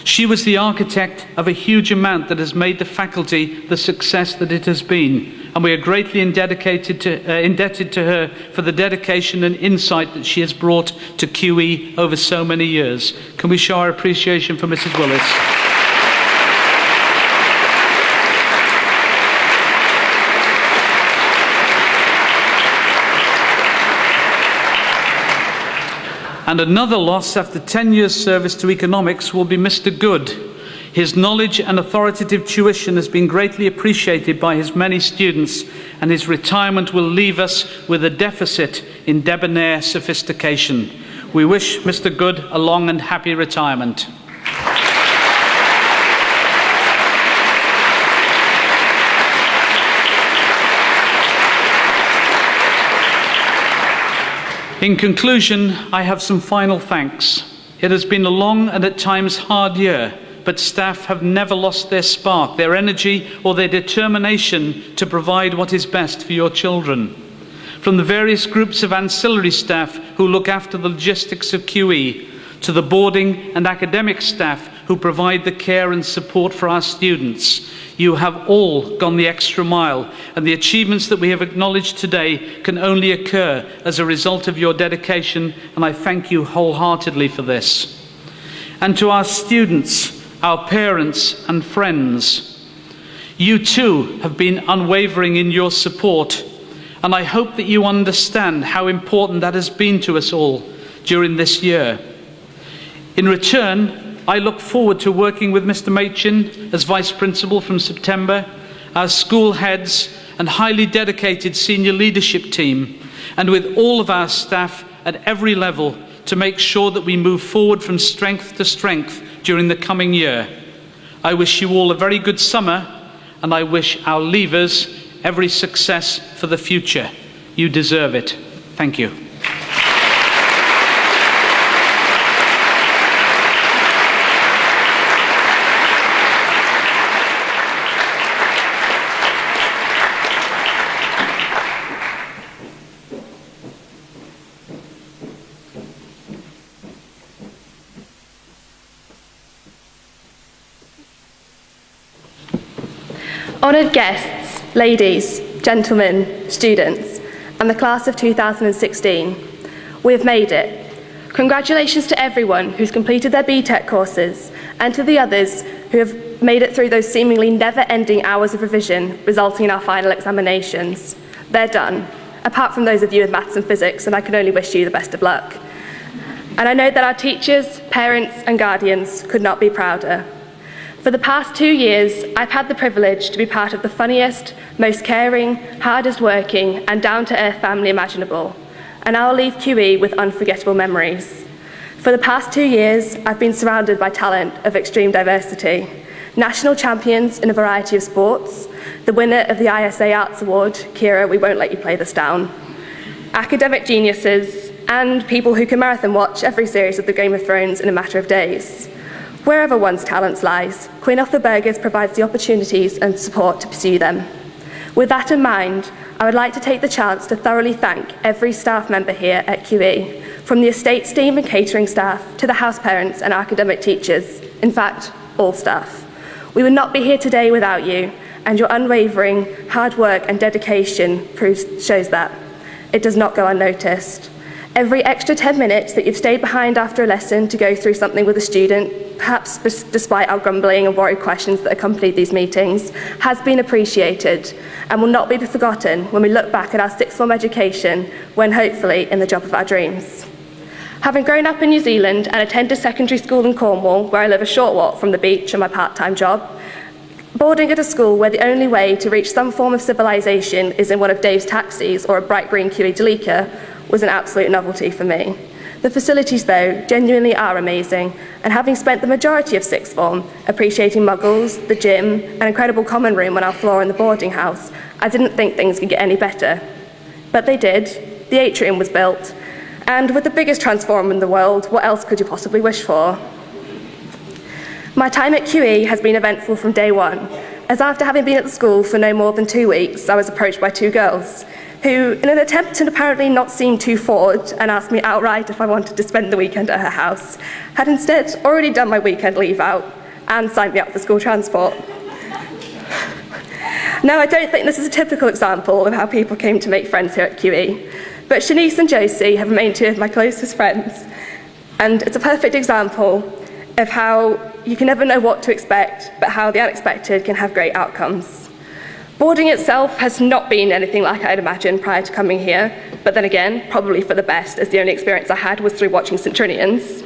She was the architect of a huge amount that has made the faculty the success that it has been, and we are greatly indebted to her for the dedication and insight that she has brought to QE over so many years. Can we show our appreciation for Mrs. Willis? And another loss after 10 years' service to economics will be Mr. Good. His knowledge and authoritative tuition has been greatly appreciated by his many students, and his retirement will leave us with a deficit in debonair sophistication. We wish Mr. Good a long and happy retirement. In conclusion, I have some final thanks. It has been a long and at times hard year, but staff have never lost their spark, their energy, or their determination to provide what is best for your children. From the various groups of ancillary staff who look after the logistics of QE, to the boarding and academic staff who provide the care and support for our students, you have all gone the extra mile, and the achievements that we have acknowledged today can only occur as a result of your dedication, and I thank you wholeheartedly for this. And to our students, our parents and friends, you too have been unwavering in your support, and I hope that you understand how important that has been to us all during this year. In return, I look forward to working with Mr. Machin as Vice Principal from September, our school heads and highly dedicated senior leadership team, and with all of our staff at every level to make sure that we move forward from strength to strength during the coming year. I wish you all a very good summer, and I wish our leavers every success for the future. You deserve it. Thank you. Honoured guests, ladies, gentlemen, students, and the class of 2016, we have made it. Congratulations to everyone who's completed their BTEC courses and to the others who have made it through those seemingly never-ending hours of revision resulting in our final examinations. They're done, apart from those of you with maths and physics, and I can only wish you the best of luck. And I know that our teachers, parents and guardians could not be prouder. For the past 2 years, I've had the privilege to be part of the funniest, most caring, hardest working and down-to-earth family imaginable, and I'll leave QE with unforgettable memories. For the past 2 years, I've been surrounded by talent of extreme diversity, national champions in a variety of sports, the winner of the ISA Arts Award, Kira, we won't let you play this down, academic geniuses, and people who can marathon watch every series of the Game of Thrones in a matter of days. Wherever one's talents lies, Queen Ethelburgas provides the opportunities and support to pursue them. With that in mind, I would like to take the chance to thoroughly thank every staff member here at QE, from the estates team and catering staff to the house parents and academic teachers, in fact, all staff. We would not be here today without you, and your unwavering hard work and dedication shows that. It does not go unnoticed. Every extra 10 minutes that you've stayed behind after a lesson to go through something with a student, perhaps despite our grumbling and worried questions that accompanied these meetings, has been appreciated and will not be forgotten when we look back at our sixth form education when hopefully in the job of our dreams. Having grown up in New Zealand and attended secondary school in Cornwall, where I live a short walk from the beach and my part-time job, boarding at a school where the only way to reach some form of civilization is in one of Dave's taxis or a bright green QE Delika was an absolute novelty for me. The facilities, though, genuinely are amazing, and having spent the majority of sixth form appreciating muggles, the gym, an incredible common room on our floor in the boarding house, I didn't think things could get any better. But they did. The atrium was built, and with the biggest transformer in the world, what else could you possibly wish for? My time at QE has been eventful from day one, as after having been at the school for no more than 2 weeks, I was approached by 2 girls, who, in an attempt to apparently not seem too forward and asked me outright if I wanted to spend the weekend at her house, had instead already done my weekend leave out and signed me up for school transport. Now, I don't think this is a typical example of how people came to make friends here at QE, but Shanice and Josie have remained 2 of my closest friends, and it's a perfect example of how you can never know what to expect, but how the unexpected can have great outcomes. Boarding itself has not been anything like I'd imagined prior to coming here, but then again, probably for the best, as the only experience I had was through watching St Trinians.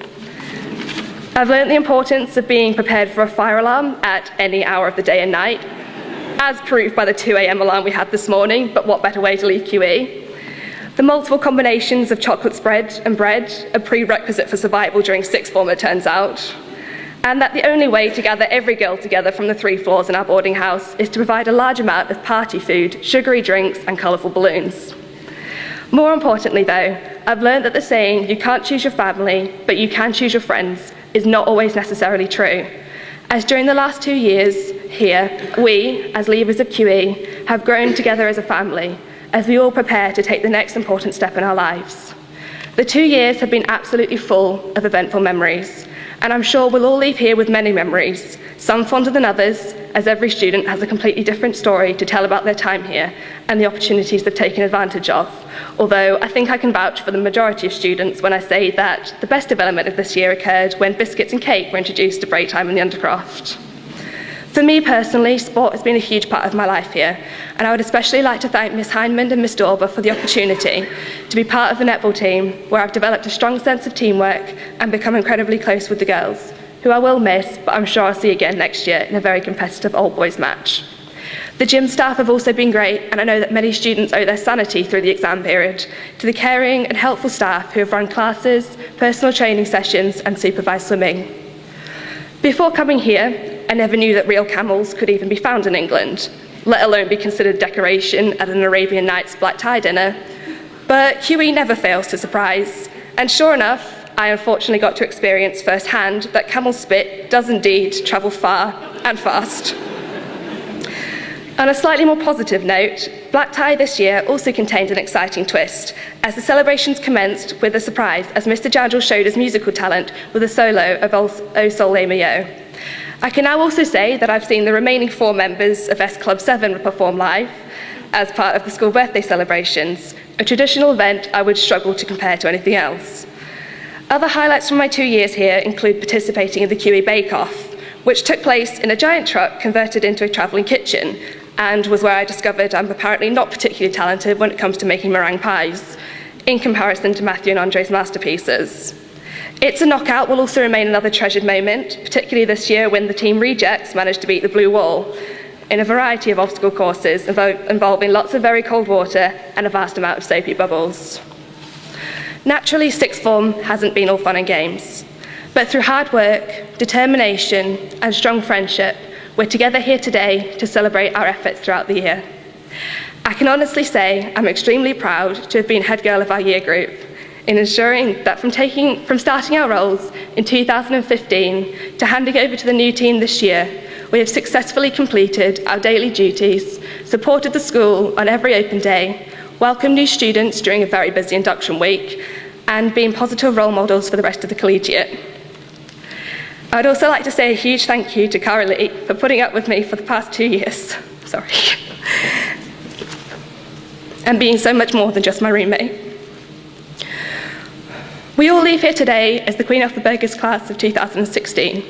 I've learned the importance of being prepared for a fire alarm at any hour of the day and night, as proved by the 2 a.m. alarm we had this morning, but what better way to leave QE? The multiple combinations of chocolate spread and bread, a prerequisite for survival during sixth form, it turns out. And that the only way to gather every girl together from the 3 floors in our boarding house is to provide a large amount of party food, sugary drinks and colourful balloons. More importantly though, I've learned that the saying, you can't choose your family, but you can choose your friends, is not always necessarily true. As during the last 2 years here, we, as leavers of QE, have grown together as a family, as we all prepare to take the next important step in our lives. The 2 years have been absolutely full of eventful memories, and I'm sure we'll all leave here with many memories, some fonder than others, as every student has a completely different story to tell about their time here and the opportunities they've taken advantage of. Although I think I can vouch for the majority of students when I say that the best development of this year occurred when biscuits and cake were introduced to break time in the undercroft. For me personally, sport has been a huge part of my life here, and I would especially like to thank Miss Heinemann and Miss Dorber for the opportunity to be part of the netball team, where I've developed a strong sense of teamwork and become incredibly close with the girls. who I will miss, but I'm sure I'll see again next year in a very competitive old boys match. The gym staff have also been great, and I know that many students owe their sanity through the exam period to the caring and helpful staff who have run classes, personal training sessions, and supervised swimming. Before coming here, I never knew that real camels could even be found in England, let alone be considered decoration at an Arabian Nights black tie dinner. But QE never fails to surprise, and sure enough, I unfortunately got to experience firsthand that camel spit does indeed travel far and fast. On a slightly more positive note, black tie this year also contained an exciting twist, as the celebrations commenced with a surprise as Mr. Jandrell showed his musical talent with a solo of O Sole Mio. I can now also say that I've seen the remaining 4 members of S Club 7 perform live as part of the school birthday celebrations, a traditional event I would struggle to compare to anything else. Other highlights from my 2 years here include participating in the QE Bake Off, which took place in a giant truck converted into a travelling kitchen, and was where I discovered I'm apparently not particularly talented when it comes to making meringue pies, in comparison to Matthew and Andre's masterpieces. It's a Knockout will also remain another treasured moment, particularly this year when the Team Rejects managed to beat the Blue Wall in a variety of obstacle courses involving lots of very cold water and a vast amount of soapy bubbles. Naturally, sixth form hasn't been all fun and games, but through hard work, determination, and strong friendship, we're together here today to celebrate our efforts throughout the year. I can honestly say I'm extremely proud to have been head girl of our year group in ensuring that from starting our roles in 2015 to handing over to the new team this year, we have successfully completed our daily duties, supported the school on every open day, welcomed new students during a very busy induction week, and been positive role models for the rest of the collegiate. I'd also like to say a huge thank you to Cara Lee for putting up with me for the past 2 years, and being so much more than just my roommate. We all leave here today as the Queen Ethelburgas class of 2016,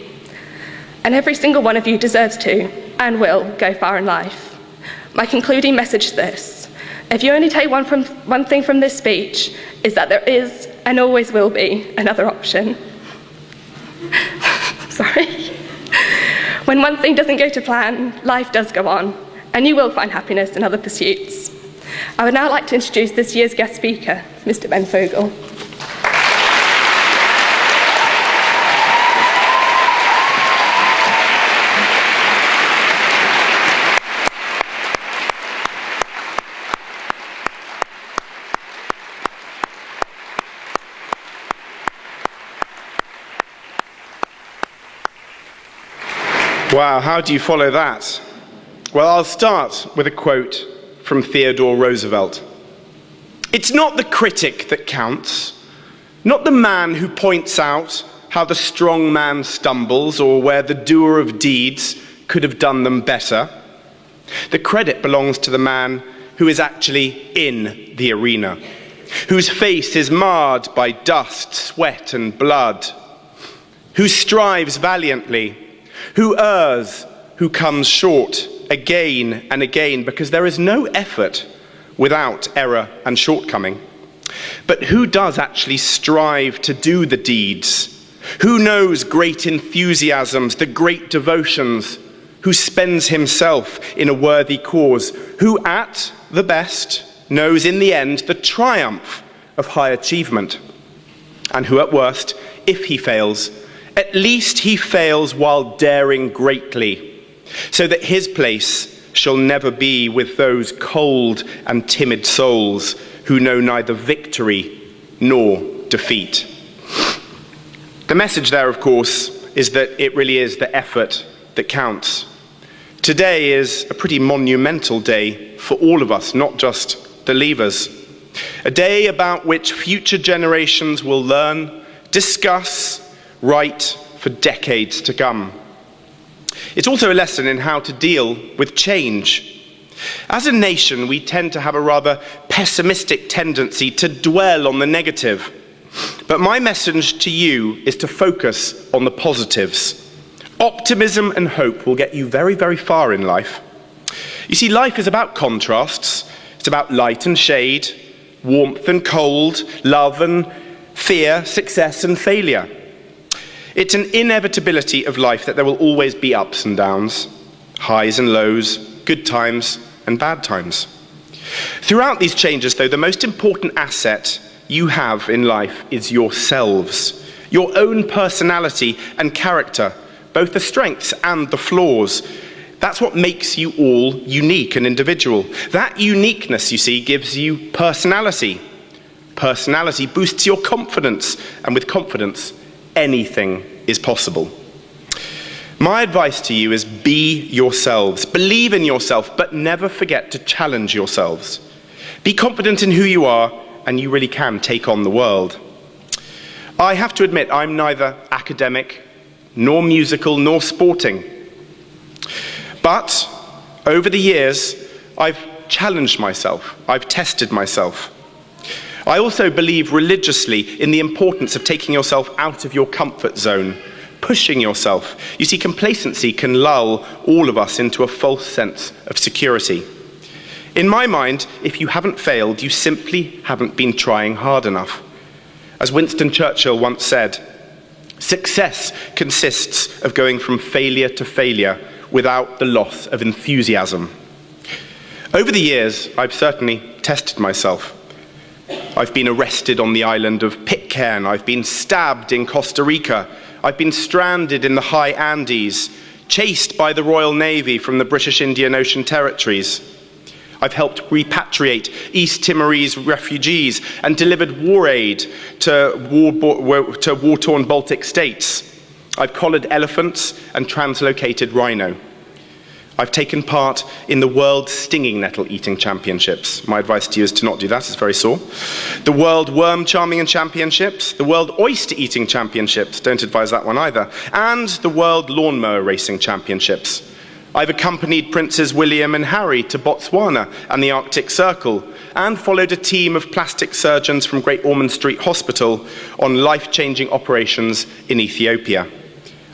and every single one of you deserves to, and will, go far in life. My concluding message is this: if you only take one thing from this speech, is that there is, and always will be, another option. When one thing doesn't go to plan, life does go on, and you will find happiness in other pursuits. I would now like to introduce this year's guest speaker, Mr. Ben Fogle. Wow, how do you follow that? Well, I'll start with a quote from Theodore Roosevelt. It's not the critic that counts, not the man who points out how the strong man stumbles or where the doer of deeds could have done them better. The credit belongs to the man who is actually in the arena, whose face is marred by dust, sweat, and blood, who strives valiantly, who errs, who comes short again and again, because there is no effort without error and shortcoming. But who does actually strive to do the deeds? Who knows great enthusiasms, the great devotions? Who spends himself in a worthy cause? Who at the best knows in the end the triumph of high achievement? And who at worst, if he fails, at least he fails while daring greatly, so that his place shall never be with those cold and timid souls who know neither victory nor defeat. The message there, of course, is that it really is the effort that counts. Today is a pretty monumental day for all of us, not just the leavers. A day about which future generations will learn, discuss, write for decades to come. It's also a lesson in how to deal with change. As a nation, we tend to have a rather pessimistic tendency to dwell on the negative. But my message to you is to focus on the positives. Optimism and hope will get you very, very far in life. You see, life is about contrasts. It's about light and shade, warmth and cold, love and fear, success and failure. It's an inevitability of life that there will always be ups and downs, highs and lows, good times and bad times. Throughout these changes, though, the most important asset you have in life is yourselves, your own personality and character, both the strengths and the flaws. That's what makes you all unique and individual. That uniqueness, you see, gives you personality. Personality boosts your confidence, and with confidence, anything is possible. My advice to you is be yourselves. Believe in yourself, but never forget to challenge yourselves. Be confident in who you are, and you really can take on the world. I have to admit, I'm neither academic, nor musical, nor sporting. But over the years, I've challenged myself. I've tested myself. I also believe religiously in the importance of taking yourself out of your comfort zone, pushing yourself. You see, complacency can lull all of us into a false sense of security. In my mind, if you haven't failed, you simply haven't been trying hard enough. As Winston Churchill once said, success consists of going from failure to failure without the loss of enthusiasm. Over the years, I've certainly tested myself. I've been arrested on the island of Pitcairn. I've been stabbed in Costa Rica. I've been stranded in the high Andes, chased by the Royal Navy from the British Indian Ocean territories. I've helped repatriate East Timorese refugees and delivered war aid to war-torn Baltic states. I've collared elephants and translocated rhino. I've taken part in the World Stinging Nettle Eating Championships. My advice to you is to not do that, it's very sore. The World Worm Charming Championships, the World Oyster Eating Championships, don't advise that one either, and the World Lawnmower Racing Championships. I've accompanied Princes William and Harry to Botswana and the Arctic Circle, and followed a team of plastic surgeons from Great Ormond Street Hospital on life-changing operations in Ethiopia.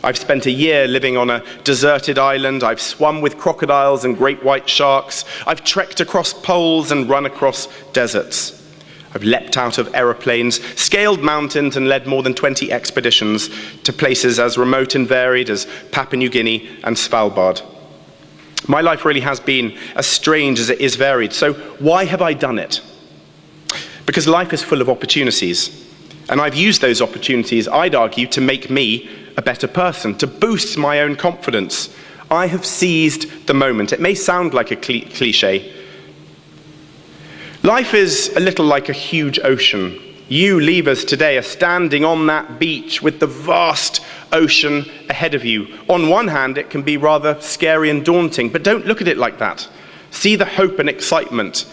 I've spent a year living on a deserted island. I've swum with crocodiles and great white sharks. I've trekked across poles and run across deserts. I've leapt out of aeroplanes, scaled mountains, and led more than 20 expeditions to places as remote and varied as Papua New Guinea and Svalbard. My life really has been as strange as it is varied. So why have I done it? Because life is full of opportunities. And I've used those opportunities, I'd argue, to make me a better person, to boost my own confidence. I have seized the moment. It may sound like a cliche. Life is a little like a huge ocean. You leavers today are standing on that beach with the vast ocean ahead of you. On one hand, it can be rather scary and daunting, but don't look at it like that. See the hope and excitement,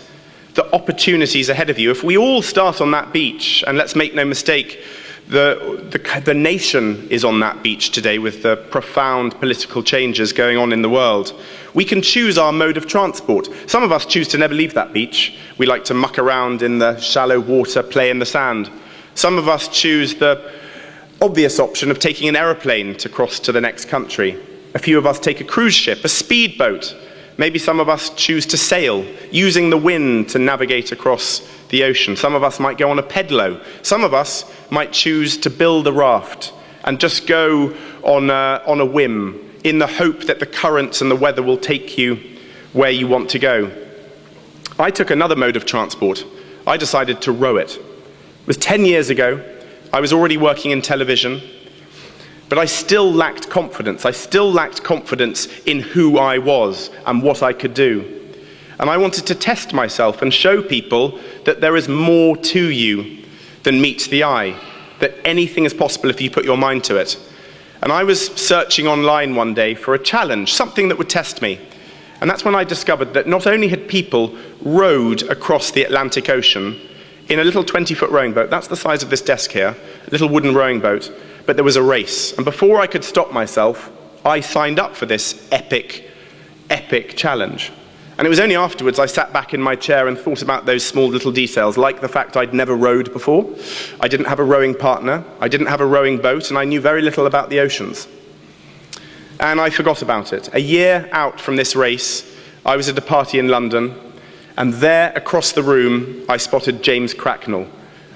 the opportunities ahead of you. If we all start on that beach, and let's make no mistake, the nation is on that beach today with the profound political changes going on in the world. We can choose our mode of transport. Some of us choose to never leave that beach. We like to muck around in the shallow water, play in the sand. Some of us choose the obvious option of taking an aeroplane to cross to the next country. A few of us take a cruise ship, a speedboat. Maybe some of us choose to sail, using the wind to navigate across the ocean. Some of us might go on a pedalo. Some of us might choose to build a raft and just go on a whim in the hope that the currents and the weather will take you where you want to go. I took another mode of transport. I decided to row it. It was 10 years ago. I was already working in television, but I still lacked confidence. I still lacked confidence in who I was and what I could do. And I wanted to test myself and show people that there is more to you than meets the eye, that anything is possible if you put your mind to it. And I was searching online one day for a challenge, something that would test me. And that's when I discovered that not only had people rowed across the Atlantic Ocean in a little 20-foot rowing boat, that's the size of this desk here, a little wooden rowing boat, but there was a race. And before I could stop myself, I signed up for this epic challenge. And it was only afterwards I sat back in my chair and thought about those small little details, like the fact I'd never rowed before. I didn't have a rowing partner, I didn't have a rowing boat, and I knew very little about the oceans. And I forgot about it. A year out from this race, I was at a party in London, and there across the room, I spotted James Cracknell.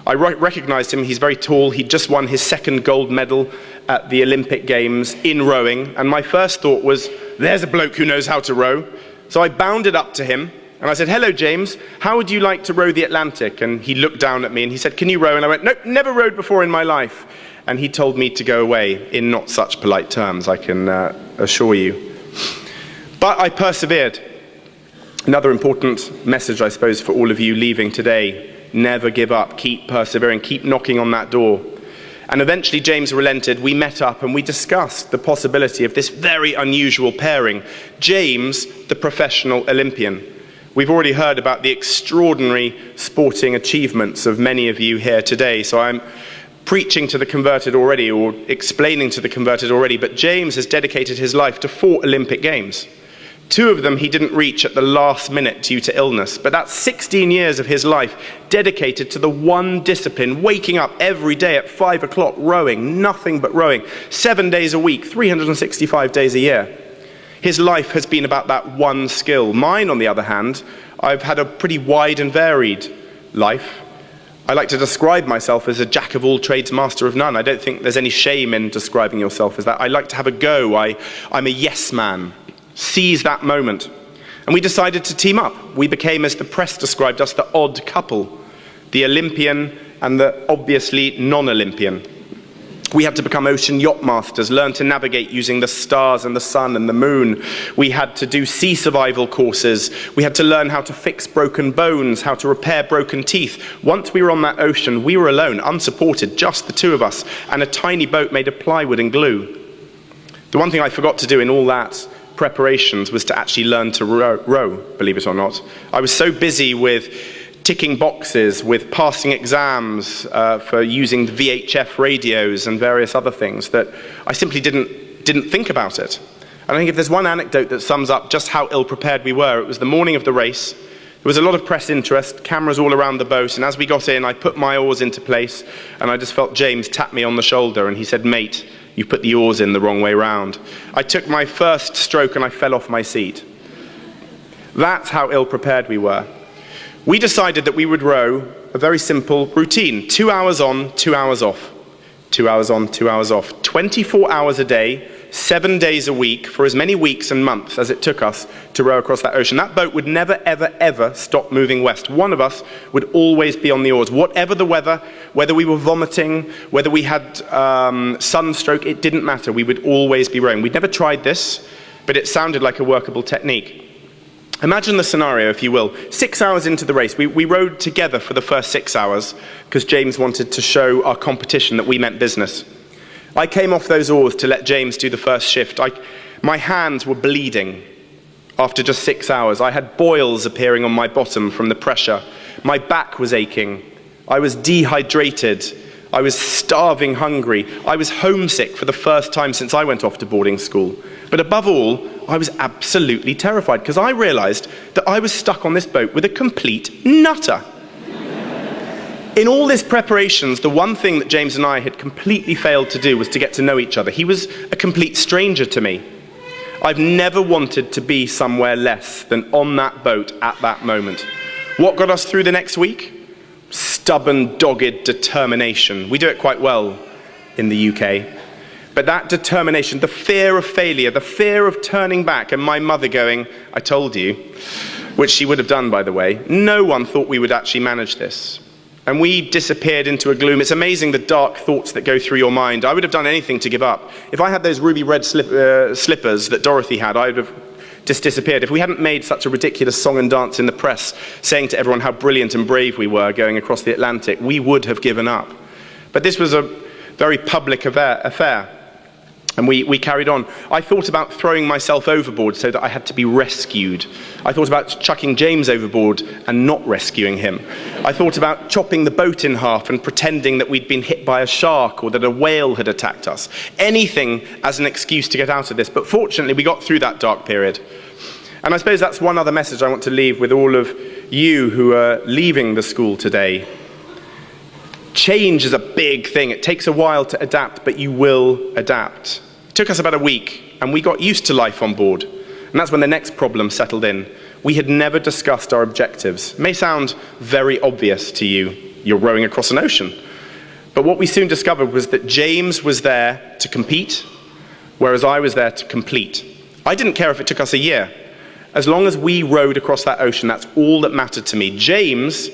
I recognised him. He's very tall. He'd just won his second gold medal at the Olympic Games in rowing. And my first thought was, there's a bloke who knows how to row. So I bounded up to him and I said, hello, James, how would you like to row the Atlantic? And he looked down at me and he said, can you row? And I went, nope, never rowed before in my life. And he told me to go away in not such polite terms, I can assure you. But I persevered. Another important message, I suppose, for all of you leaving today: never give up, keep persevering, keep knocking on that door. And eventually James relented. We met up and we discussed the possibility of this very unusual pairing. James, the professional Olympian. We've already heard about the extraordinary sporting achievements of many of you here today, so I'm preaching to the converted already, or explaining to the converted already, but James has dedicated his life to 4 Olympic Games. 2 of them he didn't reach at the last minute due to illness, but that's 16 years of his life dedicated to the one discipline, waking up every day at 5 o'clock, rowing, nothing but rowing, 7 days a week, 365 days a year. His life has been about that one skill. Mine, on the other hand, I've had a pretty wide and varied life. I like to describe myself as a jack of all trades, master of none. I don't think there's any shame in describing yourself as that. I like to have a go. I'm a yes man. Seize that moment. And we decided to team up. We became, as the press described us, the odd couple. The Olympian and the obviously non-Olympian. We had to become ocean yacht masters, learn to navigate using the stars and the sun and the moon. We had to do sea survival courses. We had to learn how to fix broken bones, how to repair broken teeth. Once we were on that ocean, we were alone, unsupported, just the 2 of us, and a tiny boat made of plywood and glue. The one thing I forgot to do in all that preparations was to actually learn to row, believe it or not. I was so busy with ticking boxes, with passing exams for using the VHF radios and various other things, that I simply didn't think about it. And I think if there's one anecdote that sums up just how ill-prepared we were, it was the morning of the race. There was a lot of press interest, cameras all around the boat, and as we got in, I put my oars into place, and I just felt James tap me on the shoulder, and he said, mate, you put the oars in the wrong way round. I took my first stroke and I fell off my seat. That's how ill-prepared we were. We decided that we would row a very simple routine: 2 hours on, 2 hours off. 2 hours on, 2 hours off. 24 hours a day, 7 days a week, for as many weeks and months as it took us to row across that ocean. That boat would never, ever, ever stop moving west. One of us would always be on the oars. Whatever the weather, whether we were vomiting, whether we had sunstroke, it didn't matter. We would always be rowing. We'd never tried this, but it sounded like a workable technique. Imagine the scenario, if you will. 6 hours into the race, we rowed together for the first 6 hours because James wanted to show our competition that we meant business. I came off those oars to let James do the first shift. My hands were bleeding after just 6 hours. I had boils appearing on my bottom from the pressure. My back was aching. I was dehydrated. I was starving hungry. I was homesick for the first time since I went off to boarding school. But above all, I was absolutely terrified because I realized that I was stuck on this boat with a complete nutter. In all this preparations, the one thing that James and I had completely failed to do was to get to know each other. He was a complete stranger to me. I've never wanted to be somewhere less than on that boat at that moment. What got us through the next week? Stubborn, dogged determination. We do it quite well in the UK. But that determination, the fear of failure, the fear of turning back, and my mother going, I told you, which she would have done, by the way, no one thought we would actually manage this. And we disappeared into a gloom. It's amazing the dark thoughts that go through your mind. I would have done anything to give up. If I had those ruby red slippers that Dorothy had, I would have just disappeared. If we hadn't made such a ridiculous song and dance in the press, saying to everyone how brilliant and brave we were going across the Atlantic, we would have given up. But this was a very public affair. And we carried on. I thought about throwing myself overboard so that I had to be rescued. I thought about chucking James overboard and not rescuing him. I thought about chopping the boat in half and pretending that we'd been hit by a shark or that a whale had attacked us. Anything as an excuse to get out of this. But fortunately, we got through that dark period. And I suppose that's one other message I want to leave with all of you who are leaving the school today. Change is a big thing. It takes a while to adapt, but you will adapt. It took us about a week, and we got used to life on board. And that's when the next problem settled in. We had never discussed our objectives. It may sound very obvious to you you're rowing across an ocean. But what we soon discovered was that James was there to compete, whereas I was there to complete. I didn't care if it took us a year. As long as we rowed across that ocean, that's all that mattered to me. James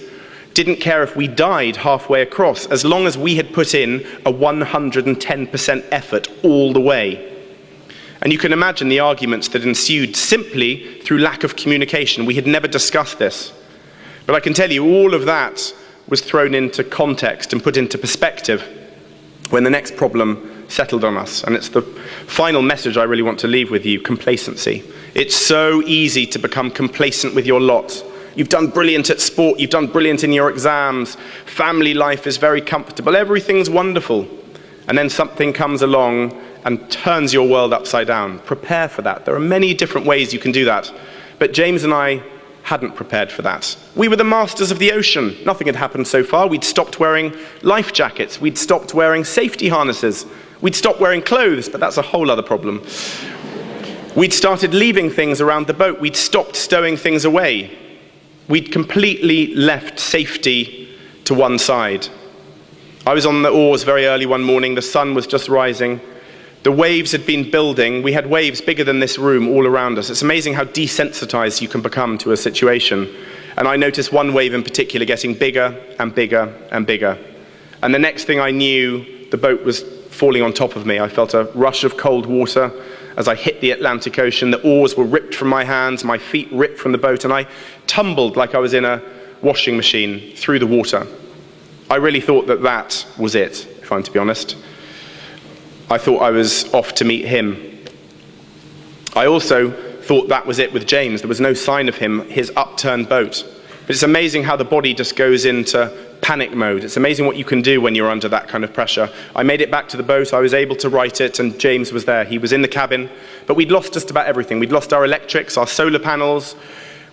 didn't care if we died halfway across, as long as we had put in a 110% effort all the way. And you can imagine the arguments that ensued simply through lack of communication. We had never discussed this. But I can tell you, all of that was thrown into context and put into perspective when the next problem settled on us. And it's the final message I really want to leave with you: complacency. It's so easy to become complacent with your lot. You've done brilliant at sport, you've done brilliant in your exams, family life is very comfortable, everything's wonderful. And then something comes along and turns your world upside down. Prepare for that. There are many different ways you can do that. But James and I hadn't prepared for that. We were the masters of the ocean. Nothing had happened so far. We'd stopped wearing life jackets. We'd stopped wearing safety harnesses. We'd stopped wearing clothes, but that's a whole other problem. We'd started leaving things around the boat. We'd stopped stowing things away. We'd completely left safety to one side. I was on the oars very early one morning. The sun was just rising. The waves had been building. We had waves bigger than this room all around us. It's amazing how desensitized you can become to a situation. And I noticed one wave in particular getting bigger and bigger and bigger. And the next thing I knew, the boat was falling on top of me. I felt a rush of cold water as I hit the Atlantic Ocean. The oars were ripped from my hands, my feet ripped from the boat, and I tumbled like I was in a washing machine through the water. I really thought that that was it, if I'm to be honest. I thought I was off to meet him. I also thought that was it with James. There was no sign of him, his upturned boat. But it's amazing how the body just goes into panic mode. It's amazing what you can do when you're under that kind of pressure. I made it back to the boat. I was able to right it, and James was there. He was in the cabin. But we'd lost just about everything. We'd lost our electrics, our solar panels.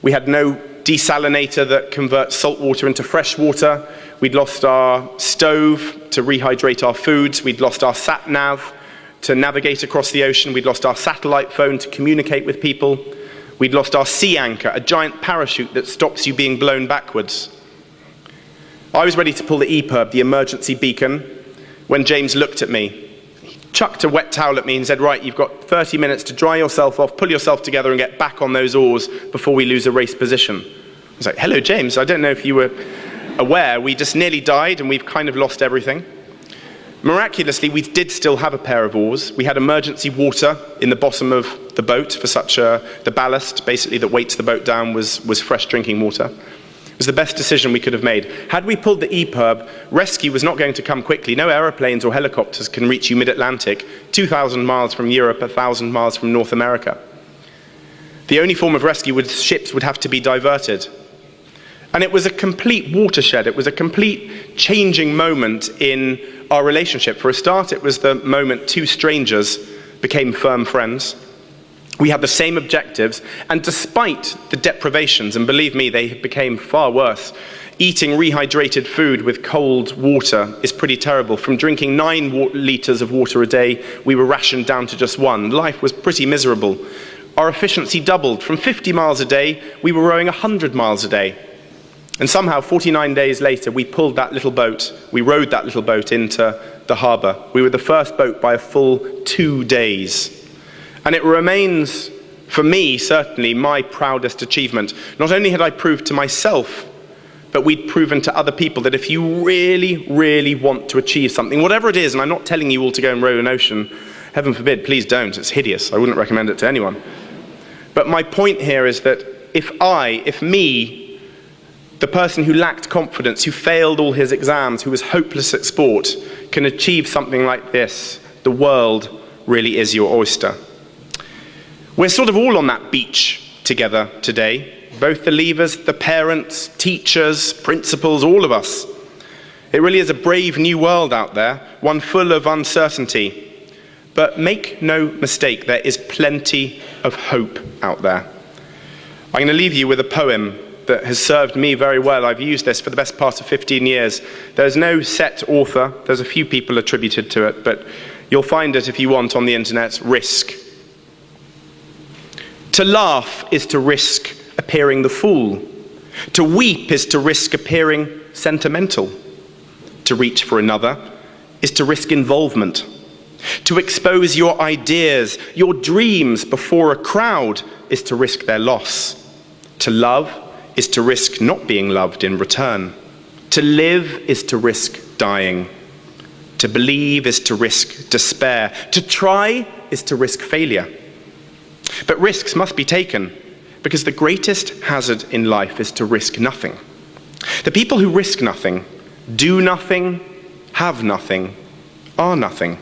We had no desalinator that converts salt water into fresh water. We'd lost our stove to rehydrate our foods. We'd lost our sat-nav to navigate across the ocean. We'd lost our satellite phone to communicate with people. We'd lost our sea anchor, a giant parachute that stops you being blown backwards. I was ready to pull the EPIRB, the emergency beacon, when James looked at me. He chucked a wet towel at me and said, "Right, you've got 30 minutes to dry yourself off, pull yourself together and get back on those oars before we lose a race position." I was like, "Hello, James, I don't know if you were aware, we just nearly died and we've kind of lost everything." Miraculously, we did still have a pair of oars. We had emergency water in the bottom of the boat for the ballast, basically, that weights the boat down was fresh drinking water. It was the best decision we could have made. Had we pulled the EPIRB, rescue was not going to come quickly. No aeroplanes or helicopters can reach you mid-Atlantic, 2,000 miles from Europe, 1,000 miles from North America. The only form of rescue was ships would have to be diverted. And it was a complete watershed. It was a complete changing moment in our relationship. For a start, it was the moment two strangers became firm friends. We had the same objectives, and despite the deprivations, and believe me, they became far worse, eating rehydrated food with cold water is pretty terrible. From drinking 9 litres of water a day, we were rationed down to just 1. Life was pretty miserable. Our efficiency doubled. From 50 miles a day, we were rowing 100 miles a day. And somehow, 49 days later, we rowed that little boat into the harbour. We were the first boat by a full 2 days. And it remains, for me, certainly, my proudest achievement. Not only had I proved to myself, but we'd proven to other people that if you really, really want to achieve something, whatever it is, and I'm not telling you all to go and row an ocean, heaven forbid, please don't, it's hideous, I wouldn't recommend it to anyone. But my point here is that if me, the person who lacked confidence, who failed all his exams, who was hopeless at sport, can achieve something like this, the world really is your oyster. We're sort of all on that beach together today, both the leavers, the parents, teachers, principals, all of us. It really is a brave new world out there, one full of uncertainty. But make no mistake, there is plenty of hope out there. I'm going to leave you with a poem that has served me very well. I've used this for the best part of 15 years. There's no set author. There's a few people attributed to it, but you'll find it if you want on the internet. Risk. To laugh is to risk appearing the fool. To weep is to risk appearing sentimental. to reach for another is to risk involvement. To expose your ideas, your dreams before a crowd is to risk their loss. To love is to risk not being loved in return. To live is to risk dying. To believe is to risk despair. To try is to risk failure. But risks must be taken, because the greatest hazard in life is to risk nothing. The people who risk nothing, do nothing, have nothing, are nothing.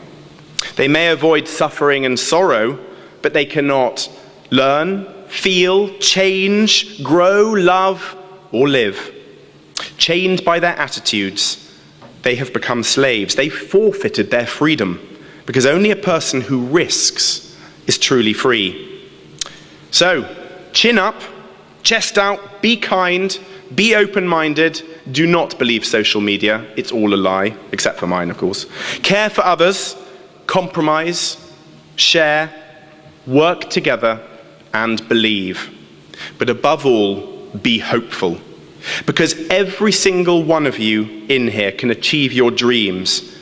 They may avoid suffering and sorrow, but they cannot learn, feel, change, grow, love, or live. Chained by their attitudes, they have become slaves. They forfeited their freedom, because only a person who risks is truly free. So, chin up, chest out, be kind, be open-minded, do not believe social media, it's all a lie, except for mine, of course. Care for others, compromise, share, work together, and believe. But above all, be hopeful. Because every single one of you in here can achieve your dreams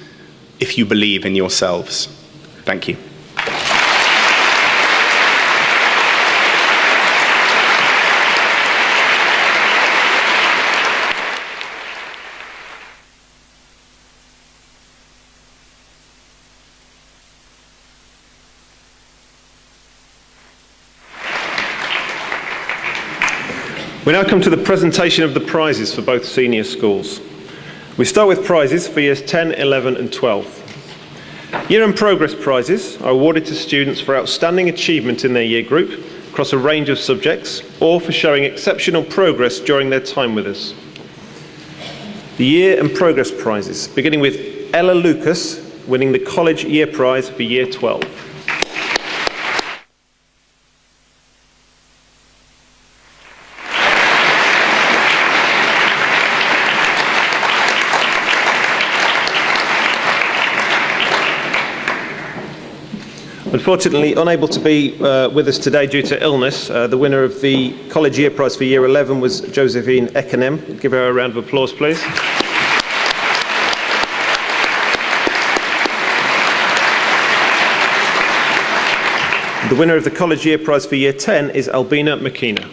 if you believe in yourselves. Thank you. We now come to the presentation of the prizes for both senior schools. We start with prizes for years 10, 11 and 12. Year and progress prizes are awarded to students for outstanding achievement in their year group across a range of subjects or for showing exceptional progress during their time with us. The year and progress prizes, beginning with Ella Lucas winning the College Year Prize for year 12. Unfortunately, unable to be with us today due to illness, the winner of the College Year Prize for Year 11 was Josephine Ekanem. Give her a round of applause, please. The winner of the College Year Prize for Year 10 is Albina Makina.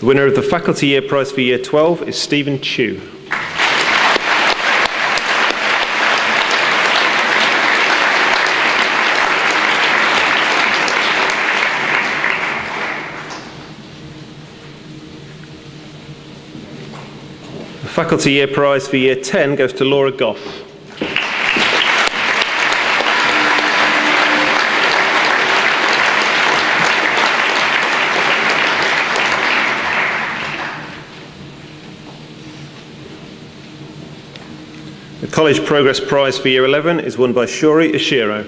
The winner of the Faculty Year Prize for Year 12 is Stephen Chu. The Faculty Year Prize for Year 10 goes to Laura Goff. The College Progress Prize for Year 11 is won by Shuri Ishiro.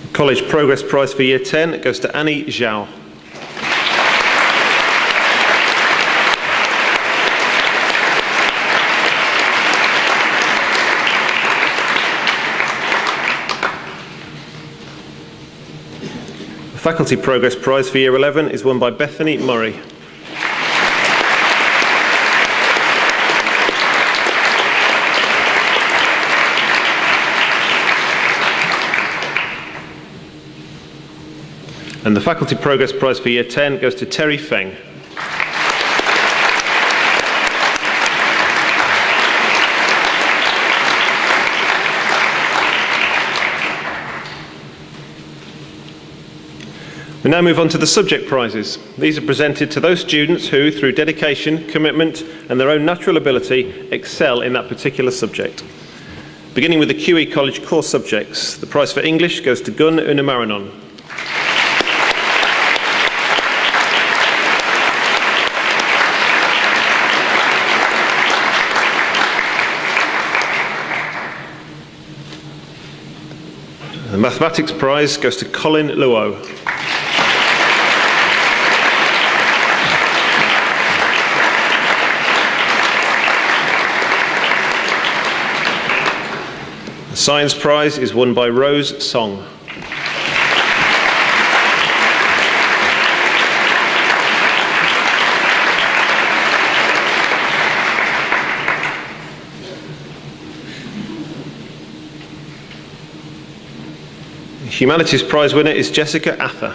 The College Progress Prize for Year 10 goes to Annie Zhao. The Faculty Progress Prize for Year 11 is won by Bethany Murray. And the Faculty Progress Prize for Year 10 goes to Terry Feng. We now move on to the subject prizes. These are presented to those students who, through dedication, commitment and their own natural ability, excel in that particular subject. Beginning with the QE College course subjects, the prize for English goes to Gun Unamaranon. The mathematics prize goes to Colin Luo. The science prize is won by Rose Song. The humanities prize winner is Jessica Ather.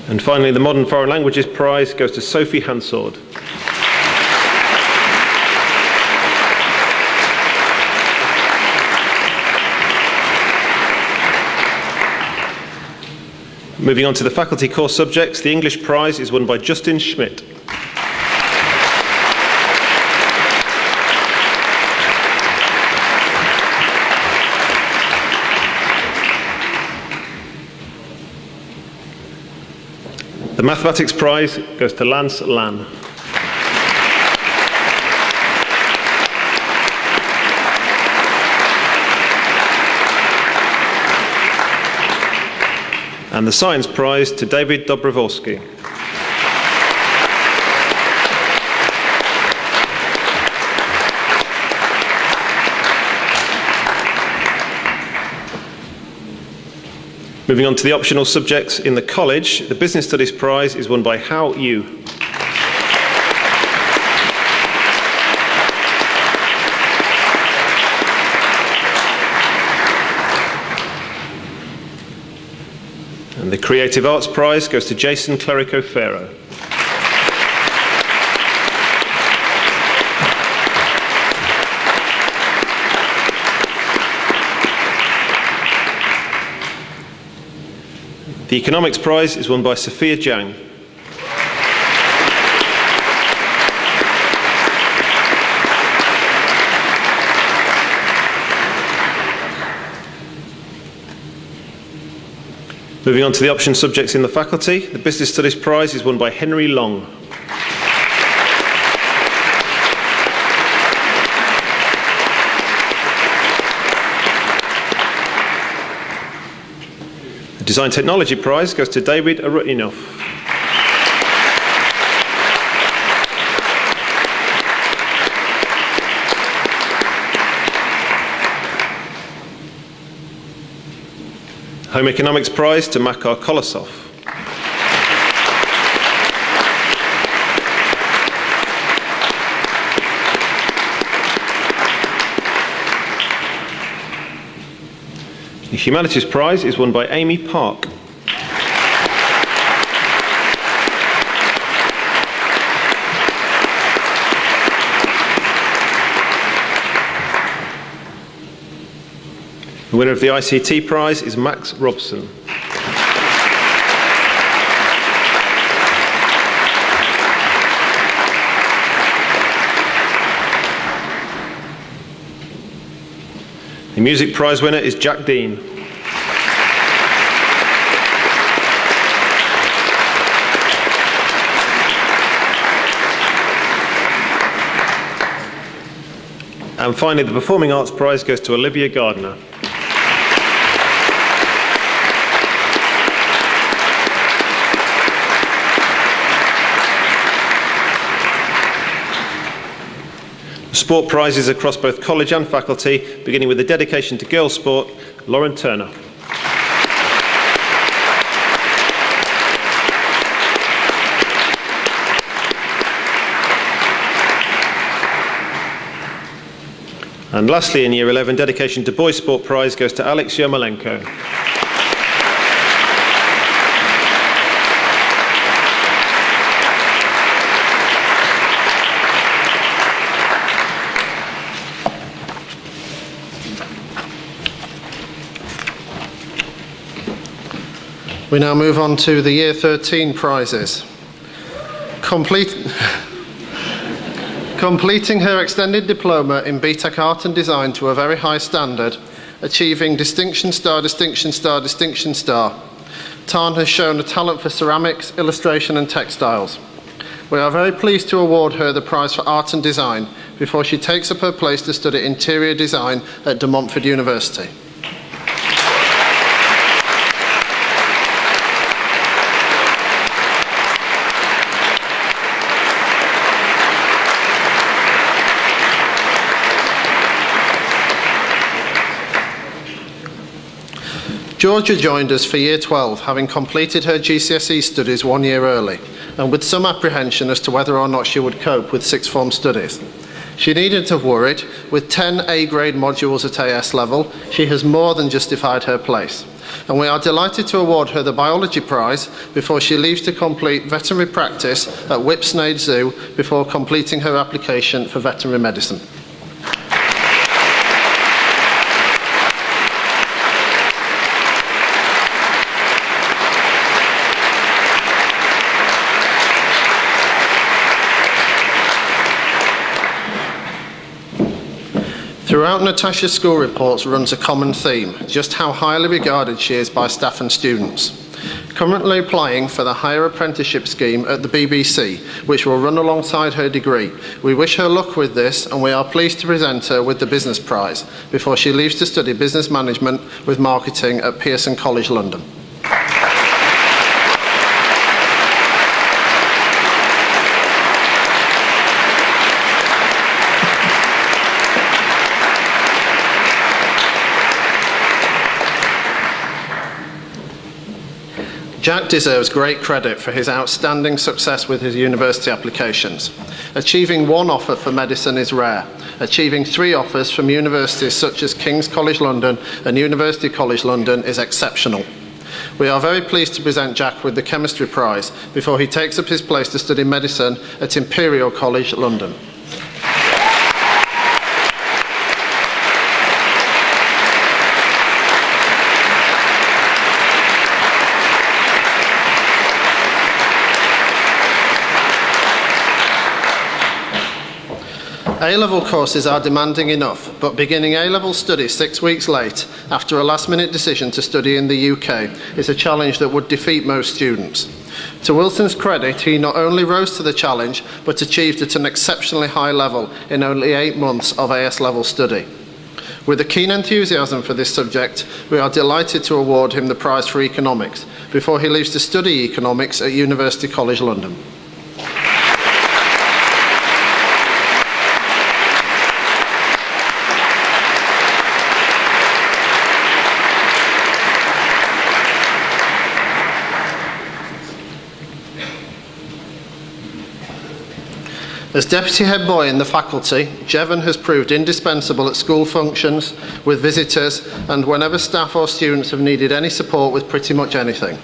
And finally, the Modern Foreign Languages prize goes to Sophie Hansord. Moving on to the faculty course subjects, the English prize is won by Justin Schmidt. The mathematics prize goes to Lance Lan. And the science prize to David Dobrovolsky. Moving on to the optional subjects in the college, the Business Studies prize is won by Hao Yu. And the Creative Arts prize goes to Jason Clerico-Ferro. The Economics prize is won by Sophia Jiang. Moving on to the option subjects in the faculty, the Business Studies prize is won by Henry Long. The Design Technology prize goes to David Arutinov. Home Economics prize to Makar Kolosov. The Humanities prize is won by Amy Park. The winner of the ICT prize is Max Robson. The music prize winner is Jack Dean. And finally, the Performing Arts prize goes to Olivia Gardner. Sport prizes across both college and faculty, beginning with the dedication to girls' sport, Lauren Turner. And lastly, in Year 11, dedication to boys' sport prize goes to Alex Yermolenko. We now move on to the Year 13 prizes. Completing her extended diploma in BTEC Art and Design to a very high standard, achieving Distinction Star, Distinction Star, Distinction Star. Tan has shown a talent for ceramics, illustration and textiles. We are very pleased to award her the prize for art and design before she takes up her place to study interior design at De Montfort University. Georgia joined us for Year 12, having completed her GCSE studies 1 year early, and with some apprehension as to whether or not she would cope with sixth form studies. She needn't have worried. With 10 A-grade modules at AS level, she has more than justified her place. And we are delighted to award her the Biology Prize before she leaves to complete veterinary practice at Whipsnade Zoo before completing her application for veterinary medicine. Throughout Natasha's school reports runs a common theme, just how highly regarded she is by staff and students. Currently applying for the Higher Apprenticeship Scheme at the BBC, which will run alongside her degree. We wish her luck with this, and we are pleased to present her with the Business Prize before she leaves to study Business Management with Marketing at Pearson College, London. Jack deserves great credit for his outstanding success with his university applications. Achieving one offer for medicine is rare. Achieving 3 offers from universities such as King's College London and University College London is exceptional. We are very pleased to present Jack with the Chemistry Prize before he takes up his place to study medicine at Imperial College, London. A-level courses are demanding enough, but beginning A-level study 6 weeks late after a last-minute decision to study in the UK is a challenge that would defeat most students. To Wilson's credit, he not only rose to the challenge, but achieved at an exceptionally high level in only 8 months of AS-level study. With a keen enthusiasm for this subject, we are delighted to award him the prize for economics before he leaves to study economics at University College London. As Deputy Head Boy in the faculty, Jevon has proved indispensable at school functions, with visitors, and whenever staff or students have needed any support with pretty much anything.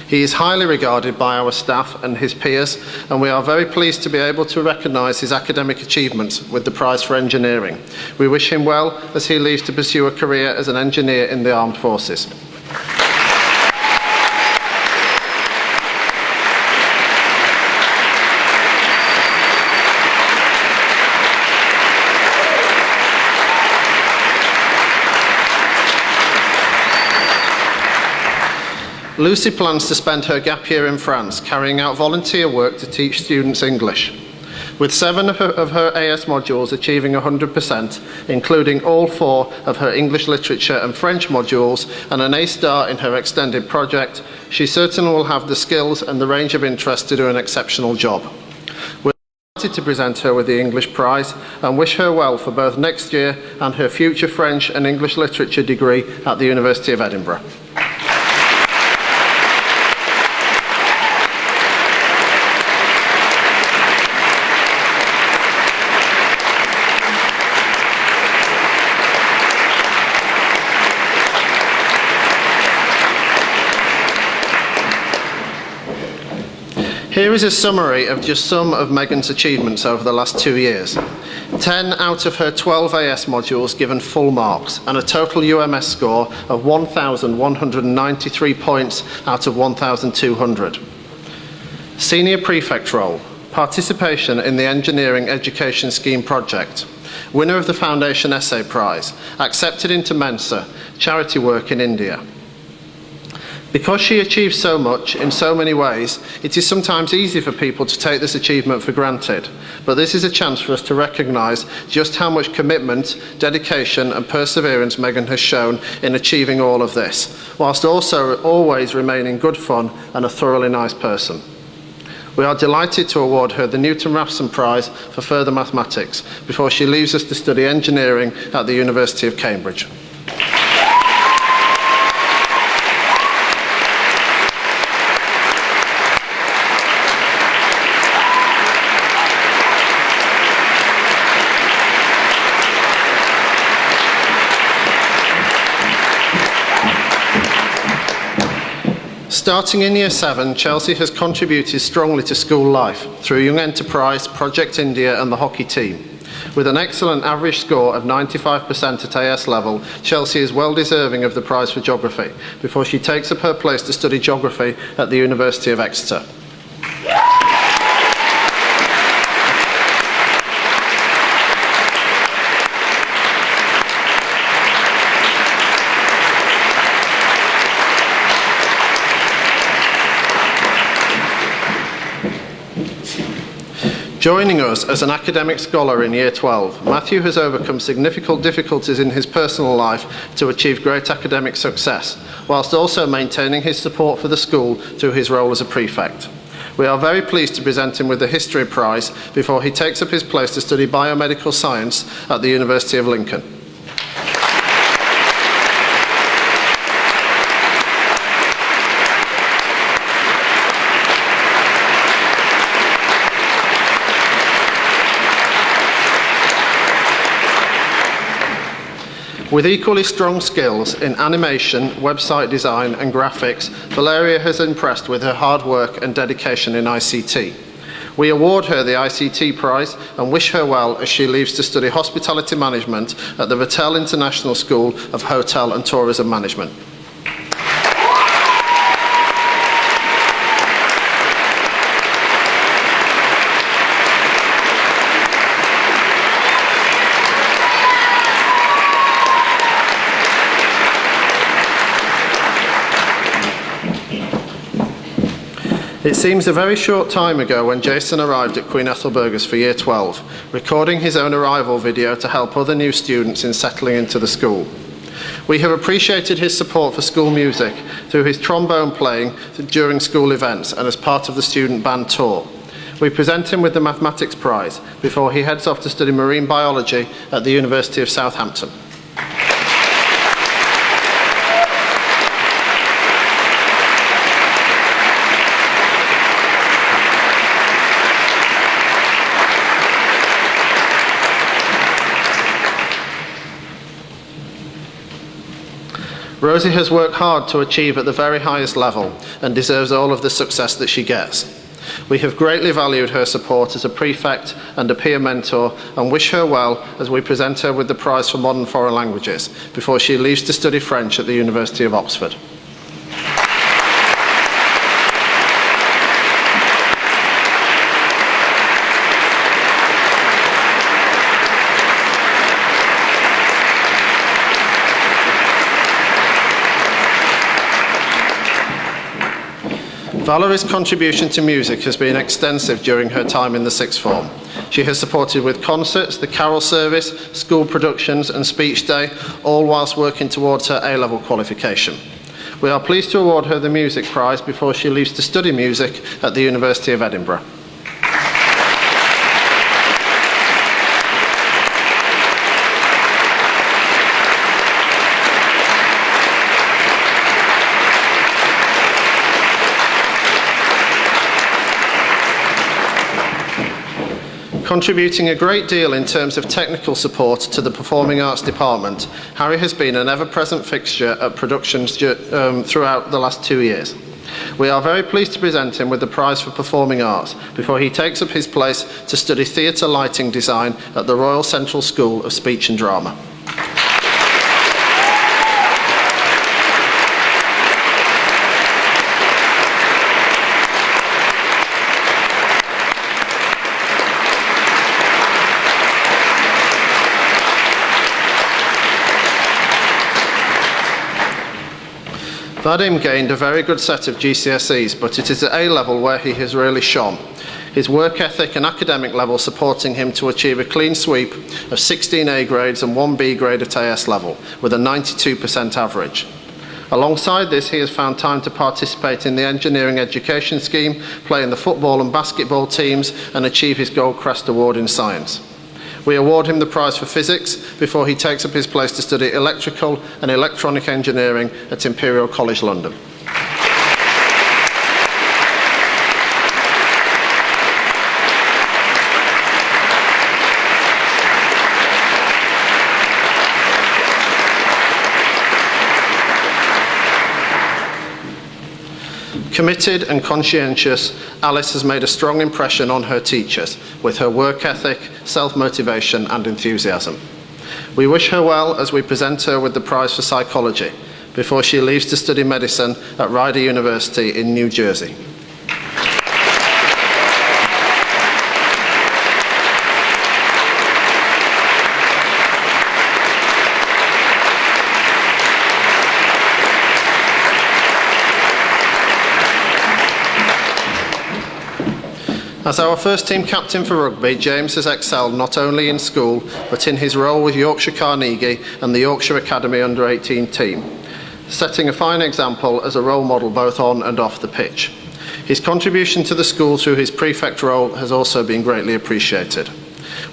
He is highly regarded by our staff and his peers, and we are very pleased to be able to recognise his academic achievements with the Prize for Engineering. We wish him well as he leaves to pursue a career as an engineer in the Armed Forces. Lucy plans to spend her gap year in France, carrying out volunteer work to teach students English. With 7 of her AS modules achieving 100%, including all 4 of her English literature and French modules, and an A star in her extended project, she certainly will have the skills and the range of interest to do an exceptional job. We're delighted to present her with the English Prize and wish her well for both next year and her future French and English literature degree at the University of Edinburgh. Here is a summary of just some of Megan's achievements over the last 2 years. 10 out of her 12 AS modules given full marks, and a total UMS score of 1,193 points out of 1,200. Senior Prefect role, participation in the Engineering Education Scheme project, winner of the Foundation Essay Prize, accepted into Mensa, charity work in India. Because she achieved so much in so many ways, it is sometimes easy for people to take this achievement for granted. But this is a chance for us to recognise just how much commitment, dedication and perseverance Megan has shown in achieving all of this, whilst also always remaining good fun and a thoroughly nice person. We are delighted to award her the Newton-Raphson Prize for Further Mathematics before she leaves us to study engineering at the University of Cambridge. Starting in Year 7, Chelsea has contributed strongly to school life through Young Enterprise, Project India and the hockey team. With an excellent average score of 95% at AS level, Chelsea is well deserving of the prize for geography before she takes up her place to study geography at the University of Exeter. Joining us as an academic scholar in Year 12, Matthew has overcome significant difficulties in his personal life to achieve great academic success, whilst also maintaining his support for the school through his role as a prefect. We are very pleased to present him with the History Prize before he takes up his place to study biomedical science at the University of Lincoln. With equally strong skills in animation, website design and graphics, Valeria has impressed with her hard work and dedication in ICT. We award her the ICT Prize and wish her well as she leaves to study hospitality management at the Vattel International School of Hotel and Tourism Management. It seems a very short time ago when Jason arrived at Queen Ethelburgas for Year 12, recording his own arrival video to help other new students in settling into the school. We have appreciated his support for school music through his trombone playing during school events and as part of the student band tour. We present him with the Mathematics Prize before he heads off to study marine biology at the University of Southampton. Rosie has worked hard to achieve at the very highest level and deserves all of the success that she gets. We have greatly valued her support as a prefect and a peer mentor and wish her well as we present her with the prize for modern foreign languages before she leaves to study French at the University of Oxford. Valerie's contribution to music has been extensive during her time in the sixth form. She has supported with concerts, the carol service, school productions and speech day, all whilst working towards her A-level qualification. We are pleased to award her the Music Prize before she leaves to study music at the University of Edinburgh. Contributing a great deal in terms of technical support to the Performing Arts Department, Harry has been an ever-present fixture at productions throughout the last 2 years. We are very pleased to present him with the Prize for Performing Arts before he takes up his place to study theatre lighting design at the Royal Central School of Speech and Drama. Vadim gained a very good set of GCSEs, but it is at A level where he has really shone. His work ethic and academic level supporting him to achieve a clean sweep of 16 A grades and 1 B grade at AS level, with a 92% average. Alongside this, he has found time to participate in the engineering education scheme, play in the football and basketball teams, and achieve his Gold Crest Award in science. We award him the prize for physics before he takes up his place to study electrical and electronic engineering at Imperial College London. Committed and conscientious, Alice has made a strong impression on her teachers with her work ethic, self-motivation and enthusiasm. We wish her well as we present her with the prize for psychology before she leaves to study medicine at Rider University in New Jersey. As our first team captain for rugby, James has excelled not only in school, but in his role with Yorkshire Carnegie and the Yorkshire Academy Under-18 team, setting a fine example as a role model both on and off the pitch. His contribution to the school through his prefect role has also been greatly appreciated.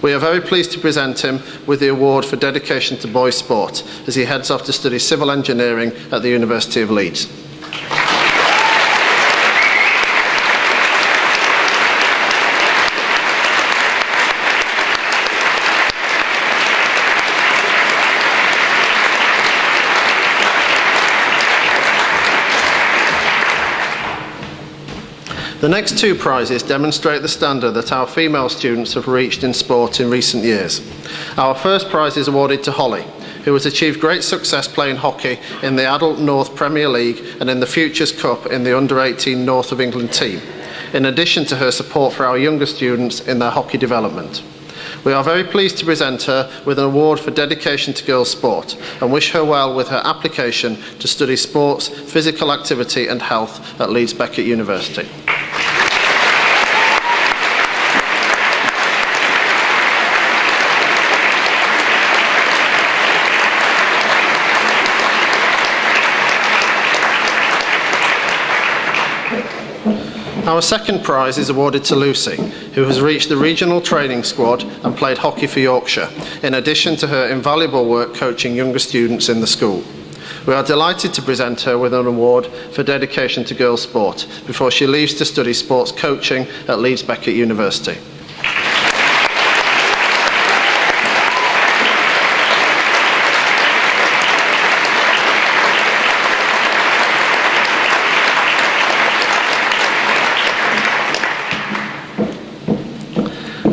We are very pleased to present him with the award for dedication to boys' sport as he heads off to study civil engineering at the University of Leeds. The next two prizes demonstrate the standard that our female students have reached in sport in recent years. Our first prize is awarded to Holly, who has achieved great success playing hockey in the Adult North Premier League and in the Futures Cup in the Under-18 North of England team, in addition to her support for our younger students in their hockey development. We are very pleased to present her with an award for dedication to girls' sport and wish her well with her application to study sports, physical activity and health at Leeds Beckett University. Our second prize is awarded to Lucy, who has reached the regional training squad and played hockey for Yorkshire, in addition to her invaluable work coaching younger students in the school. We are delighted to present her with an award for dedication to girls' sport before she leaves to study sports coaching at Leeds Beckett University.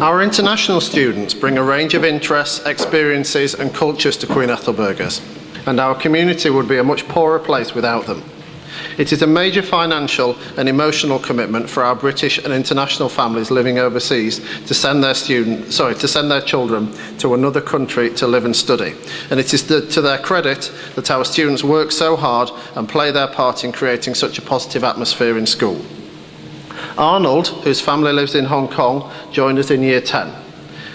Our international students bring a range of interests, experiences and cultures to Queen Ethelburgas, and our community would be a much poorer place without them. It is a major financial and emotional commitment for our British and international families living overseas to send their children to another country to live and study. And it is to their credit that our students work so hard and play their part in creating such a positive atmosphere in school. Arnold, whose family lives in Hong Kong, joined us in Year 10,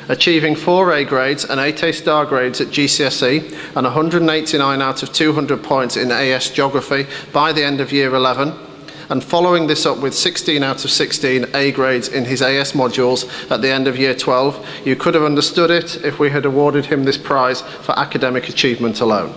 achieving 4 A grades and 8 A star grades at GCSE and 189 out of 200 points in AS Geography by the end of Year 11, and following this up with 16 out of 16 A grades in his AS modules at the end of Year 12. You could have understood it if we had awarded him this prize for academic achievement alone.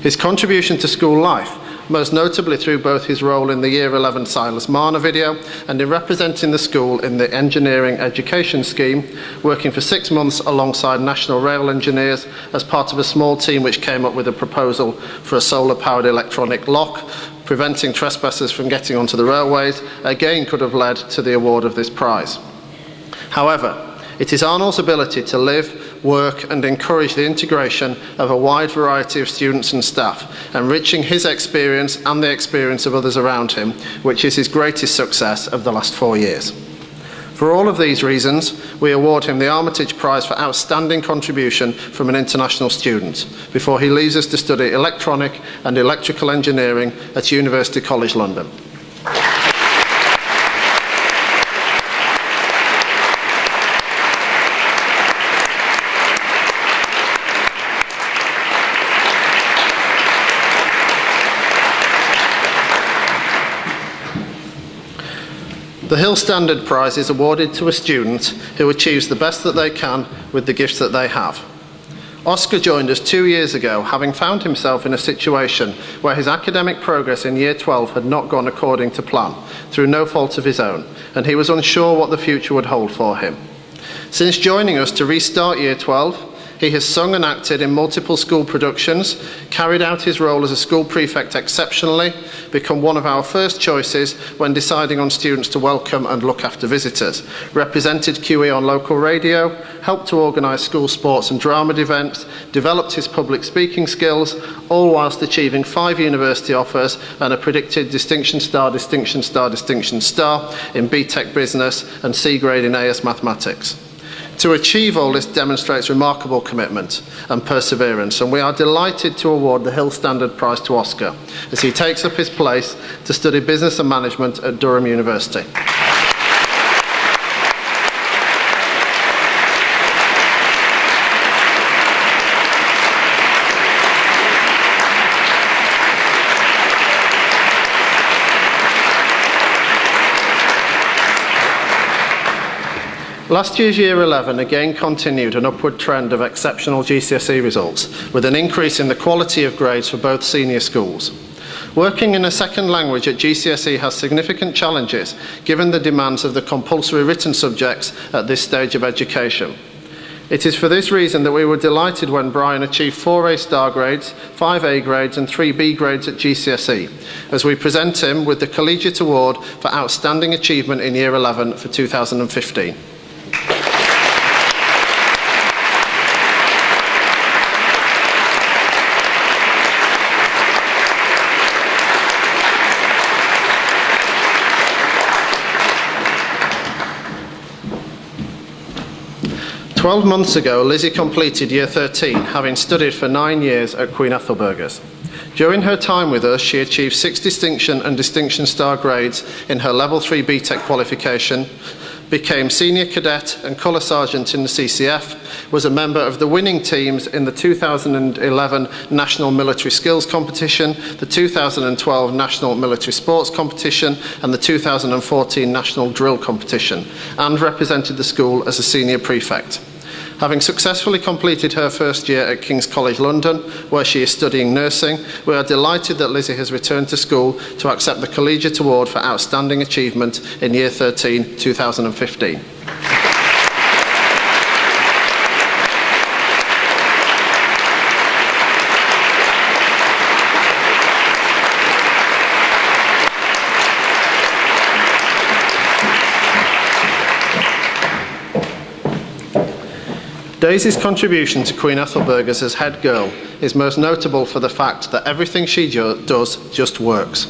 His contribution to school life, most notably through both his role in the Year 11 Silas Marner video and in representing the school in the engineering education scheme, working for 6 months alongside National Rail engineers as part of a small team which came up with a proposal for a solar-powered electronic lock, preventing trespassers from getting onto the railways, again could have led to the award of this prize. However, it is Arnold's ability to live, work and encourage the integration of a wide variety of students and staff, enriching his experience and the experience of others around him, which is his greatest success of the last 4 years. For all of these reasons, we award him the Armitage Prize for Outstanding Contribution from an International Student before he leaves us to study Electronic and Electrical Engineering at University College London. The Hill Standard Prize is awarded to a student who achieves the best that they can with the gifts that they have. Oscar joined us 2 years ago, having found himself in a situation where his academic progress in Year 12 had not gone according to plan, through no fault of his own, and he was unsure what the future would hold for him. Since joining us to restart Year 12, he has sung and acted in multiple school productions, carried out his role as a school prefect exceptionally, become one of our first choices when deciding on students to welcome and look after visitors, represented QE on local radio, helped to organise school sports and drama events, developed his public speaking skills, all whilst achieving 5 university offers and a predicted Distinction Star, Distinction Star, Distinction Star in BTEC Business and C grade in AS Mathematics. To achieve all this demonstrates remarkable commitment and perseverance, and we are delighted to award the Hill Standard Prize to Oscar as he takes up his place to study business and management at Durham University. Last year's Year 11 again continued an upward trend of exceptional GCSE results, with an increase in the quality of grades for both senior schools. Working in a second language at GCSE has significant challenges, given the demands of the compulsory written subjects at this stage of education. It is for this reason that we were delighted when Brian achieved 4 A-star grades, 5 A grades and 3 B grades at GCSE, as we present him with the Collegiate Award for Outstanding Achievement in Year 11 for 2015. "12 months ago, Lizzie completed Year 13, having studied for 9 years at Queen Ethelburgas. During her time with us, she achieved 6 Distinction and Distinction Star grades in her Level 3 BTEC qualification, became Senior Cadet and Colour Sergeant in the CCF, was a member of the winning teams in the 2011 National Military Skills Competition, the 2012 National Military Sports Competition and the 2014 National Drill Competition, and represented the school as a Senior Prefect. Having successfully completed her first year at King's College London, where she is studying nursing, we are delighted that Lizzie has returned to school to accept the Collegiate Award for Outstanding Achievement in Year 13, 2015. Daisy's contribution to Queen Ethelburgas as head girl is most notable for the fact that everything she does just works.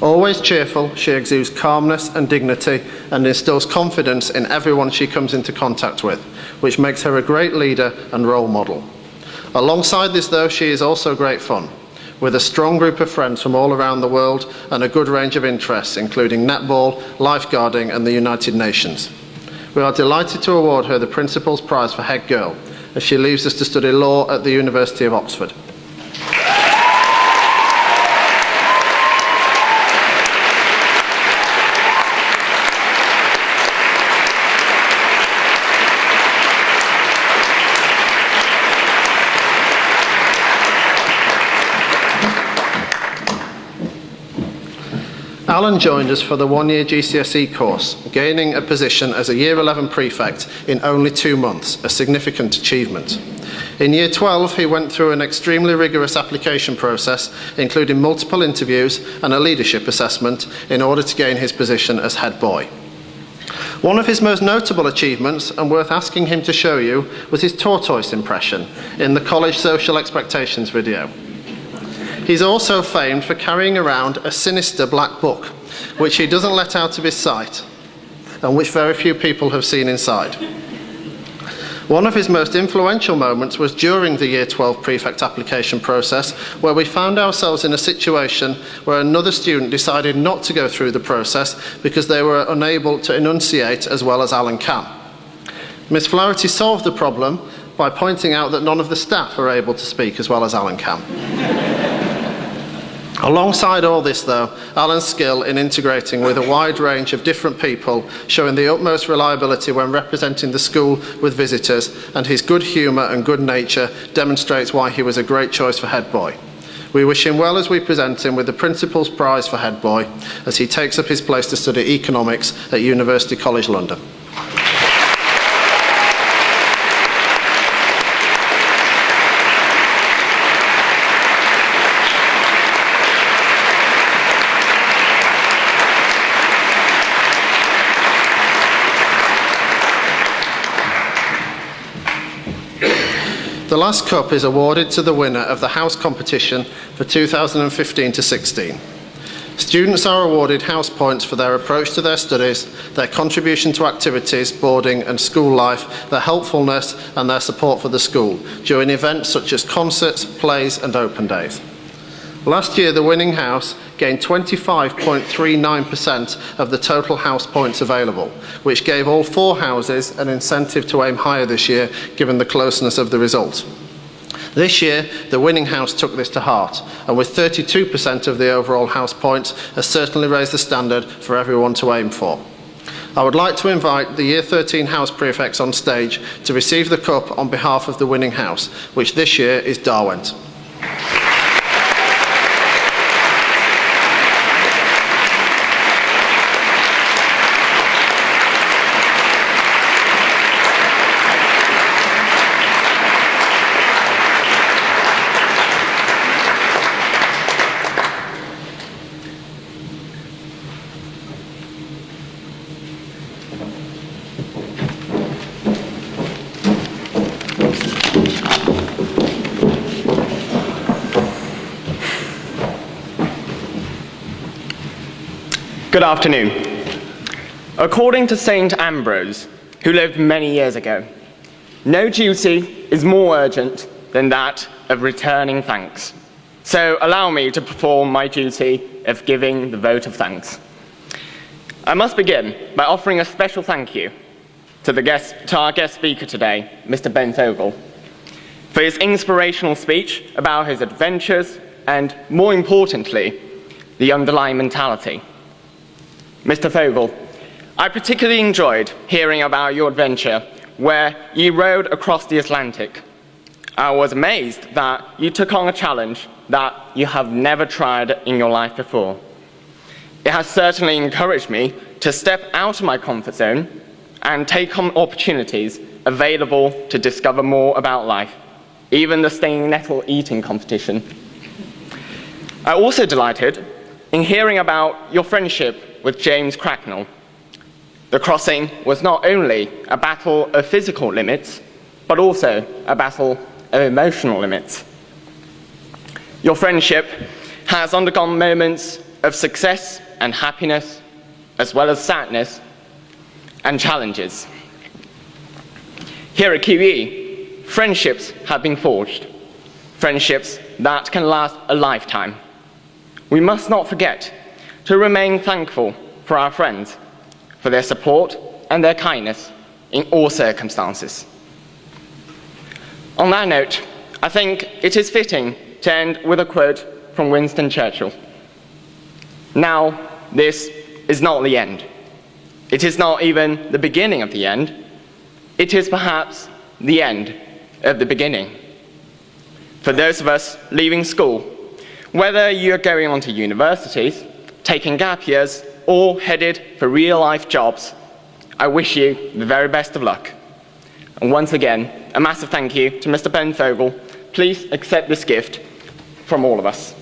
Always cheerful, she exudes calmness and dignity and instills confidence in everyone she comes into contact with, which makes her a great leader and role model. Alongside this, though, she is also great fun, with a strong group of friends from all around the world and a good range of interests, including netball, lifeguarding and the United Nations. We are delighted to award her the Principal's Prize for Head Girl, as she leaves us to study law at the University of Oxford. Alan joined us for the one-year GCSE course, gaining a position as a Year 11 prefect in only 2 months, a significant achievement. In Year 12, he went through an extremely rigorous application process, including multiple interviews and a leadership assessment, in order to gain his position as head boy. One of his most notable achievements, and worth asking him to show you, was his tortoise impression in the College Social Expectations video. He's also famed for carrying around a sinister black book, which he doesn't let out of his sight. and which very few people have seen inside. One of his most influential moments was during the Year 12 prefect application process, where we found ourselves in a situation where another student decided not to go through the process because they were unable to enunciate as well as Alan can. Miss Flaherty solved the problem by pointing out that none of the staff are able to speak as well as Alan can. Alongside all this, though, Alan's skill in integrating with a wide range of different people, showing the utmost reliability when representing the school with visitors, and his good humour and good nature demonstrates why he was a great choice for head boy. We wish him well as we present him with the Principal's Prize for head boy as he takes up his place to study economics at University College London. The last cup is awarded to the winner of the house competition for 2015-16. Students are awarded house points for their approach to their studies, their contribution to activities, boarding and school life, their helpfulness and their support for the school during events such as concerts, plays and open days. Last year, the winning house gained 25.39% of the total house points available, which gave all 4 houses an incentive to aim higher this year, given the closeness of the result. This year, the winning house took this to heart, and with 32% of the overall house points, has certainly raised the standard for everyone to aim for. I would like to invite the Year 13 house prefects on stage to receive the cup on behalf of the winning house, which this year is Derwent. Good afternoon. According to St. Ambrose, who lived many years ago, no duty is more urgent than that of returning thanks. So allow me to perform my duty of giving the vote of thanks. I must begin by offering a special thank you to our guest speaker today, Mr. Ben Fogle, for his inspirational speech about his adventures and, more importantly, the underlying mentality. Mr. Fogle, I particularly enjoyed hearing about your adventure where you rowed across the Atlantic. I was amazed that you took on a challenge that you have never tried in your life before. It has certainly encouraged me to step out of my comfort zone and take on opportunities available to discover more about life, even the stinging nettle eating competition. I also delighted in hearing about your friendship with James Cracknell. The crossing was not only a battle of physical limits, but also a battle of emotional limits. Your friendship has undergone moments of success and happiness, as well as sadness and challenges. Here at QE, friendships have been forged, friendships that can last a lifetime. We must not forget to remain thankful for our friends, for their support and their kindness in all circumstances. On that note, I think it is fitting to end with a quote from Winston Churchill. Now, this is not the end. It is not even the beginning of the end. It is perhaps the end of the beginning. For those of us leaving school, whether you're going on to universities, taking gap years, or headed for real-life jobs, I wish you the very best of luck. And once again, a massive thank you to Mr. Ben Fogle. Please accept this gift from all of us.